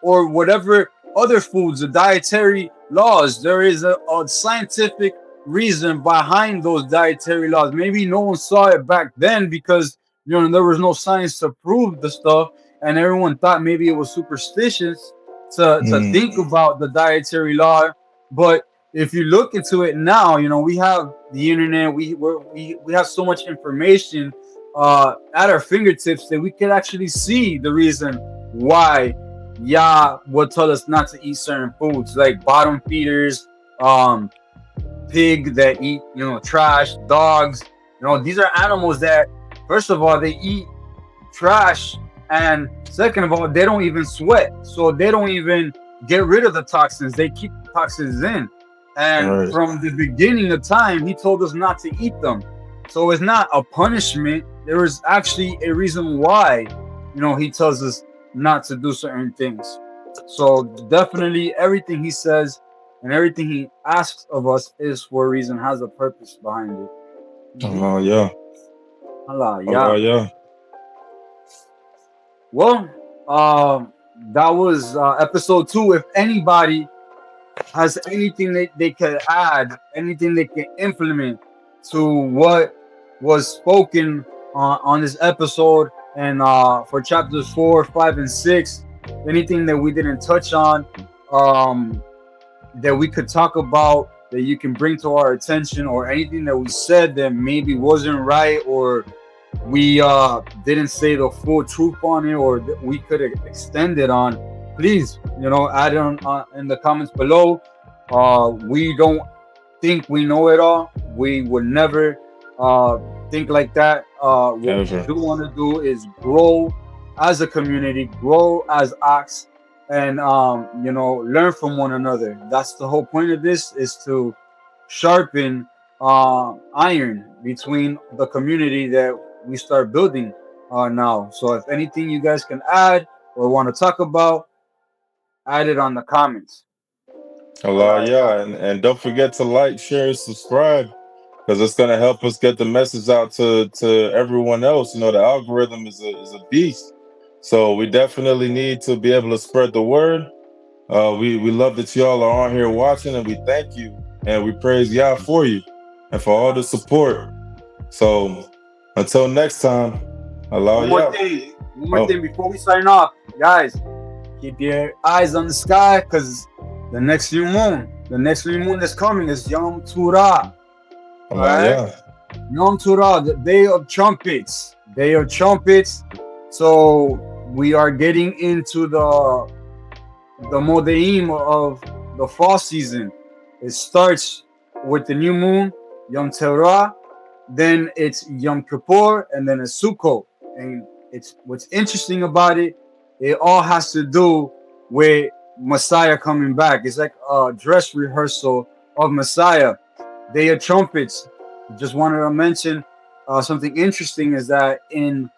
Speaker 2: or whatever other foods, the dietary laws. There is a scientific reason behind those dietary laws. Maybe no one saw it back then because there was no science to prove the stuff, and everyone thought maybe it was superstitious to think about the dietary law. But if you look into it now, we have the internet, we have so much information at our fingertips that we can actually see the reason why Yah would tell us not to eat certain foods, like bottom feeders, pig that eat trash, dogs. These are animals that, first of all, they eat trash, and second of all, they don't even sweat, so they don't even get rid of the toxins. They keep the toxins in. And from the beginning of time, he told us not to eat them. So it's not a punishment. There is actually a reason why, he tells us not to do certain things. So definitely everything he says and everything he asks of us is for a reason, has a purpose behind it.
Speaker 1: Hallelujah.
Speaker 2: Hallelujah. Well, that was episode 2. If anybody has anything that they can add, anything they can implement to what was spoken on this episode, and for chapters 4, 5, and 6, anything that we didn't touch on, that we could talk about, that you can bring to our attention, or anything that we said that maybe wasn't right, or we didn't say the full truth on it, or that we could extend it on, please, add it on in the comments below. We don't think we know it all. We would never think like that. What we do want to do is grow as a community, grow as ox, and learn from one another. That's the whole point of this, is to sharpen iron between the community that we start building now. So if anything you guys can add or want to talk about, add it on the comments.
Speaker 1: And don't forget to like, share, and subscribe, because it's going to help us get the message out to everyone else. The algorithm is a beast, so we definitely need to be able to spread the word. We love that y'all are on here watching, and we thank you, and we praise Yah for you and for all the support. So until next time,
Speaker 2: One more thing before we sign off, guys. Keep your eyes on the sky, because the next new moon that's coming is Yom Teruah. Yom Teruah, the day of trumpets. So we are getting into the modeim of the fall season. It starts with the new moon, Yom Teruah, then it's Yom Kippur, and then it's Sukkot. And it's what's interesting about it, it all has to do with Messiah coming back. It's like a dress rehearsal of Messiah. Day of trumpets. Just wanted to mention something interesting is that in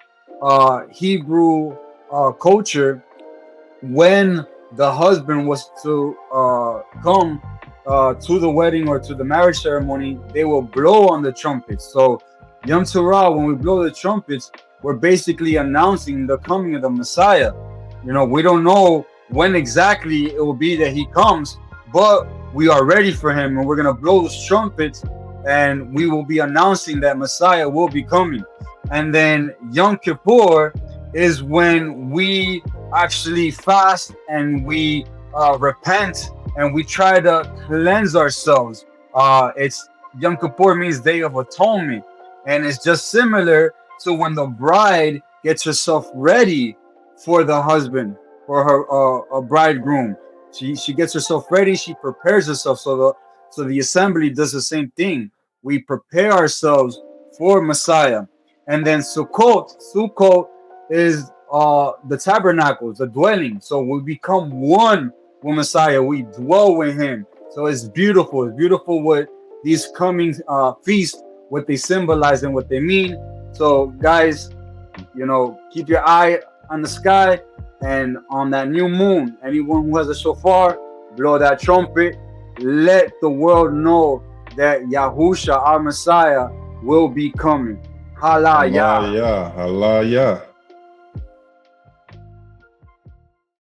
Speaker 2: Hebrew culture, when the husband was to come to the wedding or to the marriage ceremony, they will blow on the trumpets. So Yom Teruah, when we blow the trumpets, we're basically announcing the coming of the Messiah. You know, we don't know when exactly it will be that he comes, but we are ready for him, and we're gonna blow those trumpets, and we will be announcing that Messiah will be coming. And then Yom Kippur is when we actually fast and we repent and we try to cleanse ourselves. It's Yom Kippur means Day of Atonement, and it's just similar to when the bride gets herself ready for the husband, for her a bridegroom. She gets herself ready. She prepares herself. So the assembly does the same thing. We prepare ourselves for Messiah. And then Sukkot is the tabernacles, the dwelling. So we become one with Messiah. We dwell with him. So it's beautiful. It's beautiful what these coming feasts, what they symbolize and what they mean. So guys, you know, keep your eye on the sky, and on that new moon, anyone who has a shofar, blow that trumpet. Let the world know that Yahusha, our Messiah, will be coming. Halelu'Yah.
Speaker 1: Halelu'Yah. Halelu'Yah.